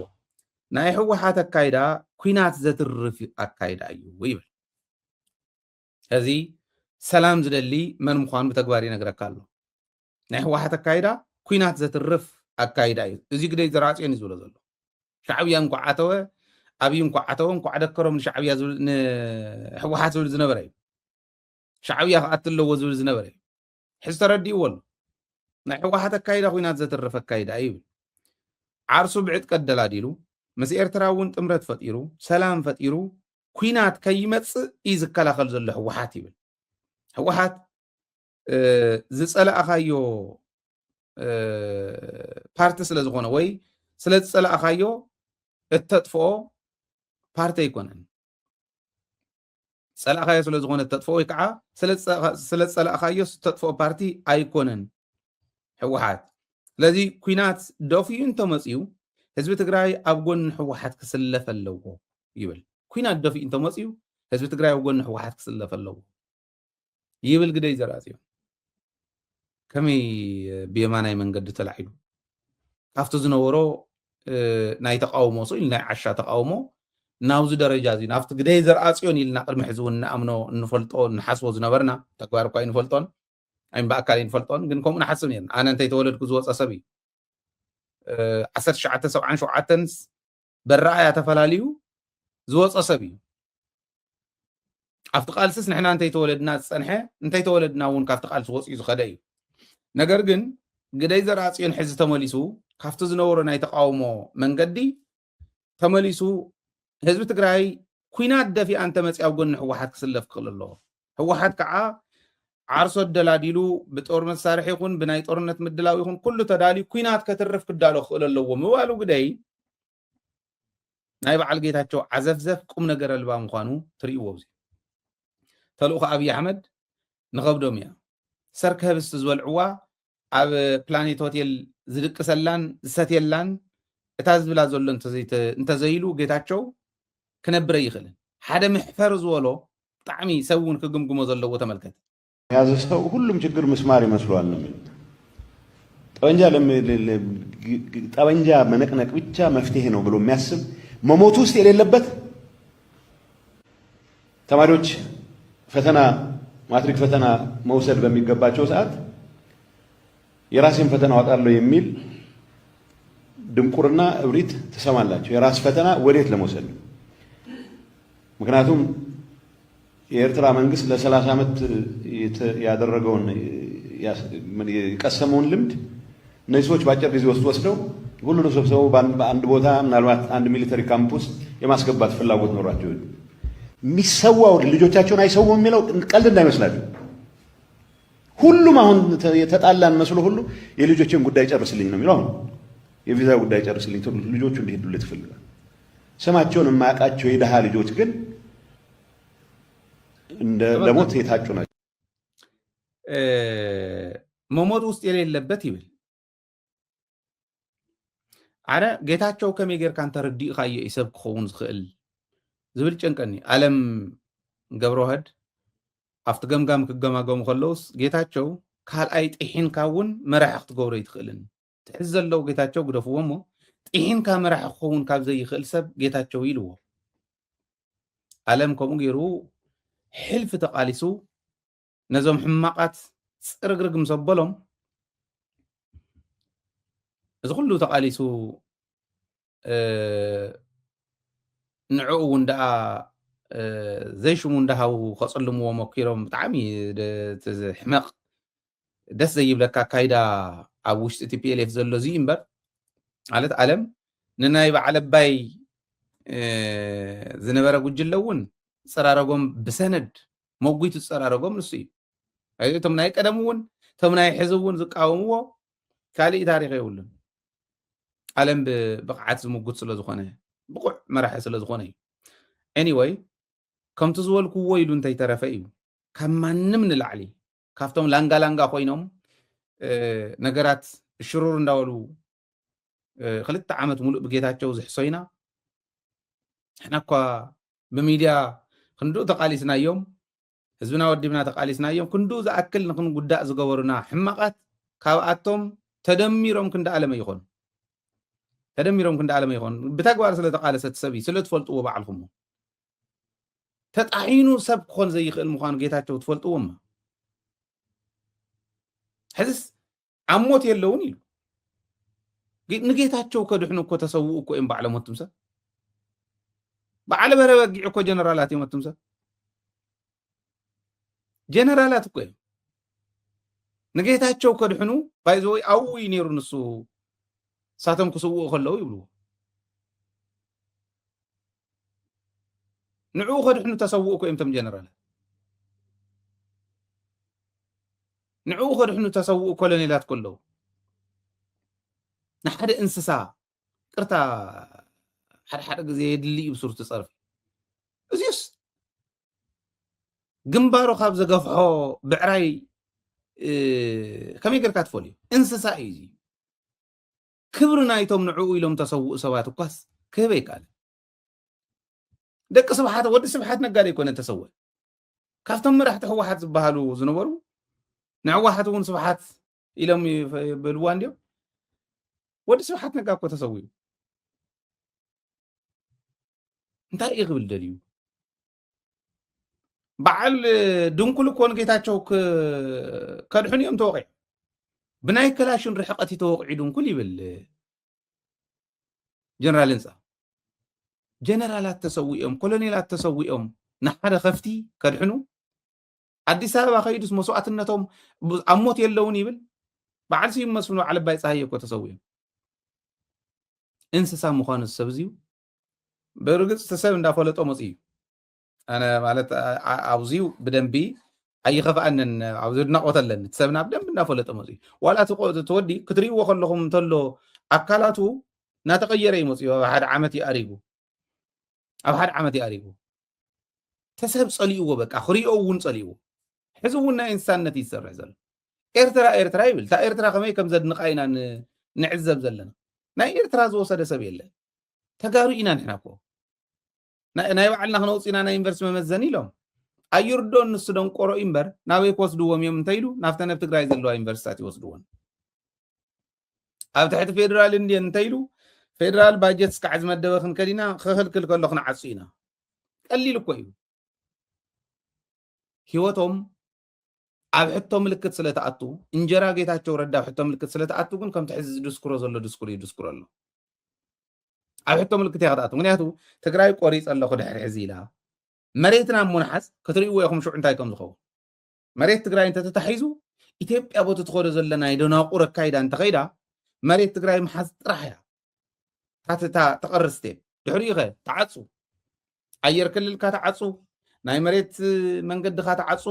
ናይ ሕወሓት ኣካይዳ ኩናት ዘትርፍ ኣካይዳ እዩ ይብል። እዚ ሰላም ዝደሊ መን ምዃኑ ብተግባር ይነግረካ ኣሎ። ናይ ሕወሓት ኣካይዳ ኩናት ዘትርፍ ኣካይዳ እዩ። እዚ ግደይ ዘርኣፅዮን እዩ ዝብሎ ዘሎ። ሻዕብያ እንኳዕ ዓተወ ኣብዪ እንኳዕ ዓተወ እንኳዕ ደከሮም ንሻዕብያ ንሕወሓት ዝብል ዝነበረ እዩ። ሻዕብያ ክኣት ኣለዎ ዝብል ዝነበረ እዩ። ሕዚ ተረዲእዎ ኣሎ። ናይ ሕወሓት ኣካይዳ ኩናት ዘትርፍ ኣካይዳ ይብል። ዓርሱ ብዕጥ ቀደላዲሉ ምስ ኤርትራ እውን ጥምረት ፈጢሩ ሰላም ፈጢሩ ኩናት ከይመፅእ እዩ ዝከላኸል ዘሎ ሕወሓት ይብል። ሕወሓት ዝፀላእኻዮ ፓርቲ ስለ ዝኾነ ወይ ስለ ዝፀላእኻዮ እተጥፍኦ ፓርቲ ኣይኮነን። ፀላእኻዮ ስለ ዝኾነ እተጥፍኦ ወይ ከዓ ስለ ዝፀላእኻዮ እተጥፍኦ ፓርቲ ኣይኮነን ሕወሓት። ስለዚ ኩናት ደፊኡ እንተመፅዩ ህዝቢ ትግራይ ኣብ ጎኒ ሕወሓት ክስለፍ ኣለዎ ይብል። ኩናት ደፊኡ እንተመፅዩ ህዝቢ ትግራይ ኣብ ጎኒ ሕወሓት ክስለፍ ኣለዎ ይብል ግደይ ዘርኣፅዮን። ከመይ ብየማናይ መንገዲ ተላዒሉ ካብቲ ዝነበሮ ናይ ተቃውሞ ኢሉ ናይ ዓሻ ተቃውሞ ናብዚ ደረጃ እዚ ናብቲ ግደይ ዘርኣፅዮን ኢልና ቅድሚ ሕዚ እውን ንኣምኖ እንፈልጦ ንሓስቦ ዝነበርና ተግባር እኳ ይንፈልጦን ኣይም ብኣካል ይንፈልጦን ግን ከምኡ ንሓስብ ነርና። ኣነ እንተይተወለድኩ ዝወፀ ሰብ እዩ 1977 በረኣያ ተፈላለዩ زوص أسبي أفتقالسس نحن أنت يتولدنا الصنحة أنت يتولدنا ون كافتقالس وص إذا خداي نجرجن قدي زرعين حز تمليسو كافت زنورنا يتقاومو من قدي تمليسو حزب تجراي كوينات دفي أنت مسي أو جن هو حد كسلف كل الله هو حد كعا عرصو الدلاديلو بتور مسارح يكون بنايت أورنت مدلاو يكون كله تدالي كوينات كترف كدالو خل الله وموالو قدي نايب على جيتاتشو عزفزف قم نجر البام خانو تري ووزي تلوخ أبي أحمد نغبدهم يا سركه بستزول عوا أب بلانيت هوتيل زدك سلان ستيلان اتاز بلا زول انت زيلو جيتاتشو كنبر يخلن حدا محفر زولو طعمي يسوون كقمقم زلو وتملكت هذا سو كلهم ችግር مسمار ይመስሏል ነው ጠበንጃ መነቅነቅ ብቻ መፍትሄ ነው ብሎ የሚያስብ መሞት ውስጥ የሌለበት ተማሪዎች ፈተና ማትሪክ ፈተና መውሰድ በሚገባቸው ሰዓት የራሴን ፈተና አወጣለሁ የሚል ድንቁርና እብሪት ተሰማላቸው የራስ ፈተና ወዴት ለመውሰድ ምክንያቱም የኤርትራ መንግስት ለ30 ዓመት ያደረገውን የቀሰመውን ልምድ እነዚህ ሰዎች ባጭር ጊዜ ወስደው ሁሉንም ሰብስበው በአንድ ቦታ ምናልባት አንድ ሚሊተሪ ካምፕስ የማስገባት ፍላጎት ኖራቸው የሚሰዋው ልጆቻቸውን አይሰውም የሚለው ቀልድ እንዳይመስላችሁ ሁሉም አሁን የተጣላን መስሎ ሁሉ የልጆችን ጉዳይ ጨርስልኝ ነው የሚለው የቪዛ ጉዳይ ጨርስልኝ ልጆቹ እንዲሄዱለት ይፈልጋል ስማቸውን የማያውቃቸው የደሃ ልጆች ግን እንደ ለሞት የታጩ ናቸው መሞት ውስጥ የሌለበት ይብል አረ ጌታቸው ከመገር ካንተ ረዲ ኻየ ይሰብ ክኸውን ዝኽእል ዝብል ጨንቀኒ ዓለም ገብረዋህድ አፍት ገምጋም ክገማገሙ ከለውስ ጌታቸው ካልአይ ጥሒንካውን መራሕ ክትገብሮ ይትኽእልን ትሕዘለው ጌታቸው ግደፍዎሞ ጥሒንካ መራሕ ክኸውን ካብ ዘይኽእል ሰብ ጌታቸው ይልዎ ዓለም ከምኡ ገይሩ حلف تقاليسو نزوم حماقات صرغرغ مسبلهم اذا كله تقاليسو نعو وندا زي شو مندهاو خصلمو ومكيرهم طعمي حماق دس زي بلكا كايدا ابوش تي بي ال اف زلو زي امبر على عالم ننايب على باي زنبره ጉጅለውን صرارغم بسند موغيت صرارغم نسي اي تمناي قدمون تمناي حزبون زقاومو كالي تاريخ يولن عالم بقعات زمغوت سلا زخونه بقع مرح سلا زخونه anyway كم تزولكو ويلو انت يترفيو كمانم نلعلي كافتم لانغا خوينوم ነገራት الشرور እንዳወሉ خلت عامت ملؤ بጌታቸው زحسوينا احنا كوا بميديا كندو تقاليسنا يوم حزبنا ودبنا تقاليسنا يوم كندو زاكل نكون غداء زغبرنا حماقات كاباتهم تدميرهم كند عالم يكون تدميرهم كند عالم يكون بتغوار سلا تقالست سبي سلا تفلطوا بعلكم تطعينو سب كون زي يخل مخان ጌታቸው تفلطوهم حزس عموت يلون يلو نጌታቸው ከድሕኑ እኮ ተሰውኡ እኮ እም ባዕለሞትም ሰ بعلى بربقع اكو جنرالات يمتم سا جنرالات اكو نجيتاچو كدحنو بايزوي او ينيرو نسو ساتم كسو خلو يبلو نعو كدحنو تسووكو امتم جنرالات نعو كدحنو تسووكو لنيلات كله نحد انسسا قرتا حد ጊዜ يدلي بصورة تصرف ازيس جنبارو خاب زغفحو بعراي كم يقر كاتفولي انسسا ايزي كبرنا يتم نعو إلهم تسوء سوات وقاس كيف قال دك صبحات ود صبحات نقال يكون تسوء كافتم راح تحو واحد زبهالو زنبرو نعو واحد ون صبحات إلهم بالوان ديو ود صبحات نقال كو تسوي انت يقبل دليو بعل دنكل كون ጌታቸው ከድሕን እዮም ተወቂዕ ብናይ ክላሽን ርሕቀት ተወቂዕ ድንኩል ይብል ጀነራል እንሳ ጀነራላት ተሰዊኦም ኮሎኔላት ተሰዊኦም ንሓደ ከፍቲ ከድሕኑ አዲስ አበባ ከይዱስ መስዋዕትነቶም አሞት የለውን ይብል በዓል ሲም መስፍን በዓል ባይ ፀሐይ እኮ ተሰዊኦም እንስሳ ምዃኑ ሰብዚዩ በርግጽ ተሰብ እንዳፈለጦ መጽዩ አነ ማለት አብዚው በደንቢ አይኸፋአነን አብዝድና ቆተለን ተሰብና በደንብ እንዳፈለጦ መጽዩ ዋላ ተወዲ ክትሪዎ ከለኹም ተሎ አካላቱ ናተቀየረ ይመጽዩ ሓደ ዓመት ይአሪጉ ኣብ ሓደ ዓመት ይአሪጉ ተሰብ ጸሊእዎ በቃ ክሪኦውን ጸሊእዎ ሕዝቡን ናይ እንስሳነት ይሰርሕ ዘሎ ኤርትራ ይብል ታ ኤርትራ ከመይ ከም ዘድንቃይና ንዕዘብ ዘለና ናይ ኤርትራ ዝወሰደ ሰብ የለን ተጋሩ ኢና ንሕና እኮ ናይ ባዕልና ክነውፅና ናይ ዩኒቨርስቲ መመዘኒ ኢሎም ኣይርዶን ንሱ ደንቆሮ እምበር ናበይ ክወስድዎም እዮም እንተይሉ ናፍተን ኣብ ትግራይ ዘለዋ ዩኒቨርሲታት ይወስድዎን ኣብ ትሕቲ ፌደራል እንድየን እንተይሉ ፌደራል ባጀት እስካዕ ዝመደበ ክንከዲና ክኽልክል ከሎ ክንዓፁ ኢና ቀሊል እኮ እዩ ሂወቶም ኣብ ሕቶ ምልክት ስለተኣቱ እንጀራ ጌታቸው ረዳ ኣብ ሕቶ ምልክት ስለተኣቱ ግን ከምቲ ሕዚ ድስኩሮ ዘሎ ድስኩር ይድስኩሮ ኣሎ ኣብ ሕቶ ምልክት ያኸዳቱ ምክንያቱ ትግራይ ቆሪፅ ኣለኹ ድሕሪ ሕዚ ኢላ መሬትና ሙንሓስ ክትርእይዎ ኢኹም ሽዑ እንታይ ከም ዝኸውን መሬት ትግራይ እንተተታሒዙ ኢትዮጵያ ቦቱ ትኸዶ ዘለና ይደናቁር ኣካይዳ እንተኸይዳ መሬት ትግራይ መሓዝ ጥራሕ እያ ታትታ ተቐርስቴ ድሕሪኡ ኸ ተዓፁ ኣየር ክልልካ ተዓፁ ናይ መሬት መንገድካ ተዓፁ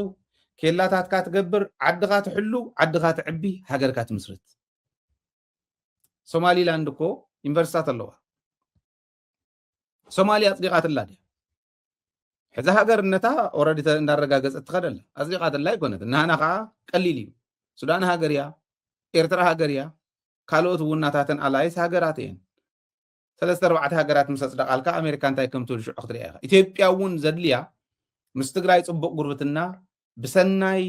ኬላታትካ ትገብር ዓድኻ ትሕሉ ዓድኻ ትዕቢ ሃገርካ ትምስርት ሶማሊላንድ እኮ ዩኒቨርሲታት ኣለዋ ሶማሊያ ኣፅዲቃትላ ድያ ሕዚ ሃገርነታ ኦረዲ እንዳረጋገፀት ትኸደላ ኣፅዲቃትላ ይኮነት ንሃና ከዓ ቀሊል እዩ ሱዳን ሃገር እያ ኤርትራ ሃገር እያ ካልኦት ውናታትን ኣላይስ ሃገራት እየን 3-4 ሃገራት ምስ ኣፅደቃልካ ኣሜሪካ እንታይ ከም ትብል ሽዑ ክትሪኣ ኢኻ ኢትዮጵያ እውን ዘድልያ ምስ ትግራይ ፅቡቅ ጉርብትና ብሰናይ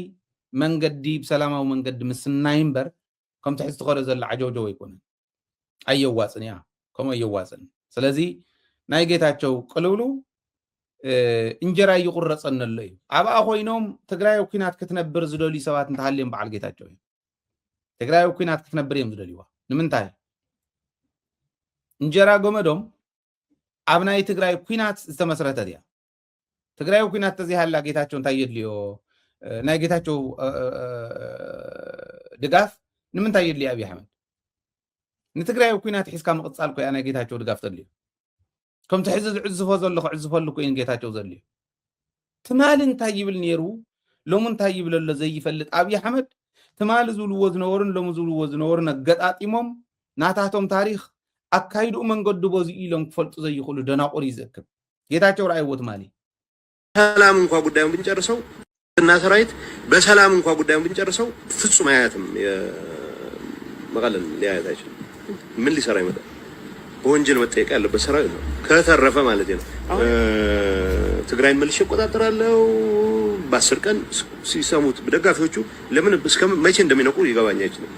መንገዲ ብሰላማዊ መንገዲ ምስናይ እምበር ከምቲ ሕዚ ትኸዶ ዘላ ዓጀውጀው ኣይኮነን ኣየዋፅን እያ ከምኡ ኣየዋፅን ስለዚ ናይ ጌታቸው ቅልብሉ እንጀራ ይቁረፀን ኣሎ እዩ ኣብኣ ኮይኖም ትግራይ ኩናት ክትነብር ዝደልዩ ሰባት እንተሃልዮም በዓል ጌታቸው እዩ ትግራይ ኩናት ክትነብር እዮም ዝደልዩዋ ንምንታይ እንጀራ ጎመዶም ኣብ ናይ ትግራይ ኩናት ዝተመስረተት እያ ትግራይ ኩናት ተዚሃላ ጌታቸው እንታይ የድልዮ ናይ ጌታቸው ድጋፍ ንምንታይ የድልዮ ኣብይ ኣሕመድ ንትግራይ ኩናት ሒዝካ ምቕፃል ኮያ ናይ ጌታቸው ድጋፍ ተድልዮ ከምቲ ሕዚ ዝዕዝፎ ዘሎ ክዕዝፈሉ ኮይኑ ጌታቸው ዘድልዮ ትማል እንታይ ይብል ነይሩ ሎሙ እንታይ ይብል ኣሎ ዘይፈልጥ ኣብይ ኣሕመድ ትማል ዝብልዎ ዝነበሩን ሎሙ ዝብልዎ ዝነበሩን ኣገጣጢሞም ናታቶም ታሪክ ኣካይዱ መንገዱ በዚ ኢሎም ክፈልጡ ዘይኽእሉ ደናቁር ይዝክብ ጌታቸው ራእይዎ ትማሊ ሰላም እንኳን ጉዳዩን ብንጨርሰው እና ሰራዊት በሰላም እንኳን ጉዳዩን ብንጨርሰው ፍጹም አያትም መቀለን ሊያያት አይችልም ምን ሊሰራ ይመጣል በወንጀል መጠየቅ ያለበት ሰራዊት ነው ከተረፈ ማለት ነው ትግራይን መልሼ እቆጣጠራለሁ በ10 ቀን ሲሰሙት በደጋፊዎቹ ለምን እስከ መቼ እንደሚነቁ ይገባኝ አይችልም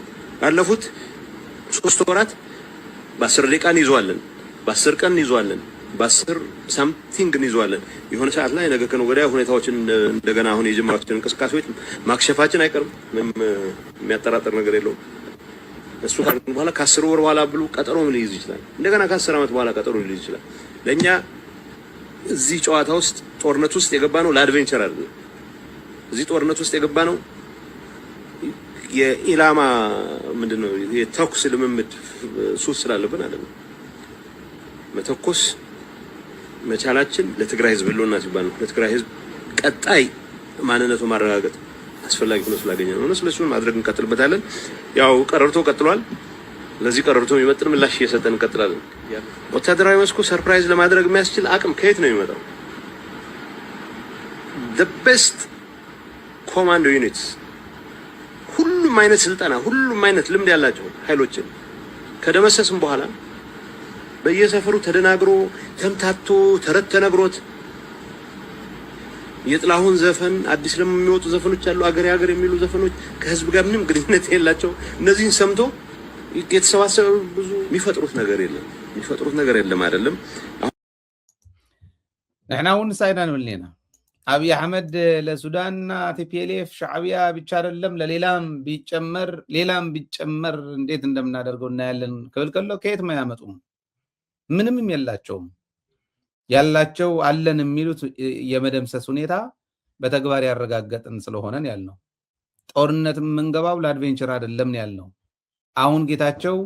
ያለፉት 3 ወራት በ10 ደቂቃ እንይዘዋለን በ10 ቀን እንይዘዋለን በ10 ሳምቲንግ እንይዘዋለን የሆነ ሰዓት ላይ ነገ ከነገ ወዲያ ሁኔታዎችን እንደገና አሁን የጀመራችን እንቅስቃሴዎች ማክሸፋችን አይቀርም ምንም የሚያጠራጥር ነገር የለውም እሱ በኋላ ከ10 ወር በኋላ ብሉ ቀጠሮ ምን ሊይዝ ይችላል እንደገና ከ10 ዓመት በኋላ ቀጠሮ ሊይዝ ይችላል ለኛ እዚህ ጨዋታ ውስጥ ጦርነት ውስጥ የገባ ነው ለአድቬንቸር አይደለም እዚህ ጦርነት ውስጥ የገባ ነው የኢላማ ምንድነው የተኩስ ልምምድ ሱስ ስላለብን አይደለም መተኮስ መቻላችን ለትግራይ ህዝብ ሁሉና ሲባል ነው ለትግራይ ህዝብ ቀጣይ ማንነቱ ማረጋገጥ አስፈላጊ ሆኖ ስላገኘ ነው ስለሱን ማድረግ እንቀጥልበታለን ያው ቀረርቶ ቀጥሏል ለዚህ ቀረርቶ የሚመጥን ምላሽ እየሰጠን እንቀጥላለን ወታደራዊ መስኩ ሰርፕራይዝ ለማድረግ የሚያስችል አቅም ከየት ነው የሚመጣው the best commando units ሁሉም አይነት ስልጠና ሁሉም አይነት ልምድ ያላቸው ኃይሎችን ከደመሰስም በኋላ በየሰፈሩ ተደናግሮ ተምታቶ ተረት ተነግሮት የጥላሁን ዘፈን አዲስ ለሚወጡ ዘፈኖች አሉ አገር የሚሉ ዘፈኖች ከህዝብ ጋር ምንም ግንኙነት የላቸው እነዚህን ሰምቶ የተሰባሰበ ብዙ የሚፈጥሩት ነገር የለም አይደለም نحن ሳይዳን ወልኔና አብይ አህመድ ለሱዳንና ቲፒኤልኤፍ ሻዕቢያ ብቻ አይደለም ለሌላም ቢጨመር እንዴት እንደምናደርገው እናያለን ከልከሎ ከየት ማያመጡ ምንም የላቸውም ያላቸው አለን የሚሉት የመደምሰስ ሁኔታ በተግባር ያረጋገጥን ስለሆነን ያልነው ጦርነት የምንገባው ለአድቬንቸር አይደለም ያልነው። አሁን ጌታቸው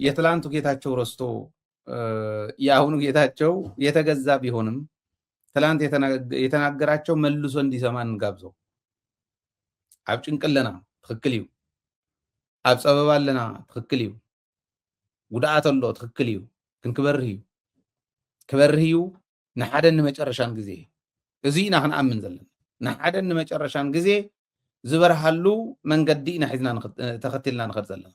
የትላንቱ ጌታቸው ረስቶ የአሁኑ ጌታቸው የተገዛ ቢሆንም ትላንት የተናገራቸው መልሶ እንዲሰማ እንጋብዘው። ኣብ ጭንቅለና ትክክል እዩ፣ ኣብ ፀበባ ኣለና ትክክል እዩ፣ ጉድኣት ኣሎ ትክክል እዩ፣ ግን ክበርህ እዩ ንሓደ ንመጨረሻን ግዜ እዚ ኢና ክንኣምን ዘለና ንሓደ ንመጨረሻን ግዜ ዝበርሃሉ መንገዲ ኢና ሒዝና ተኸቲልና ንኸድ ዘለና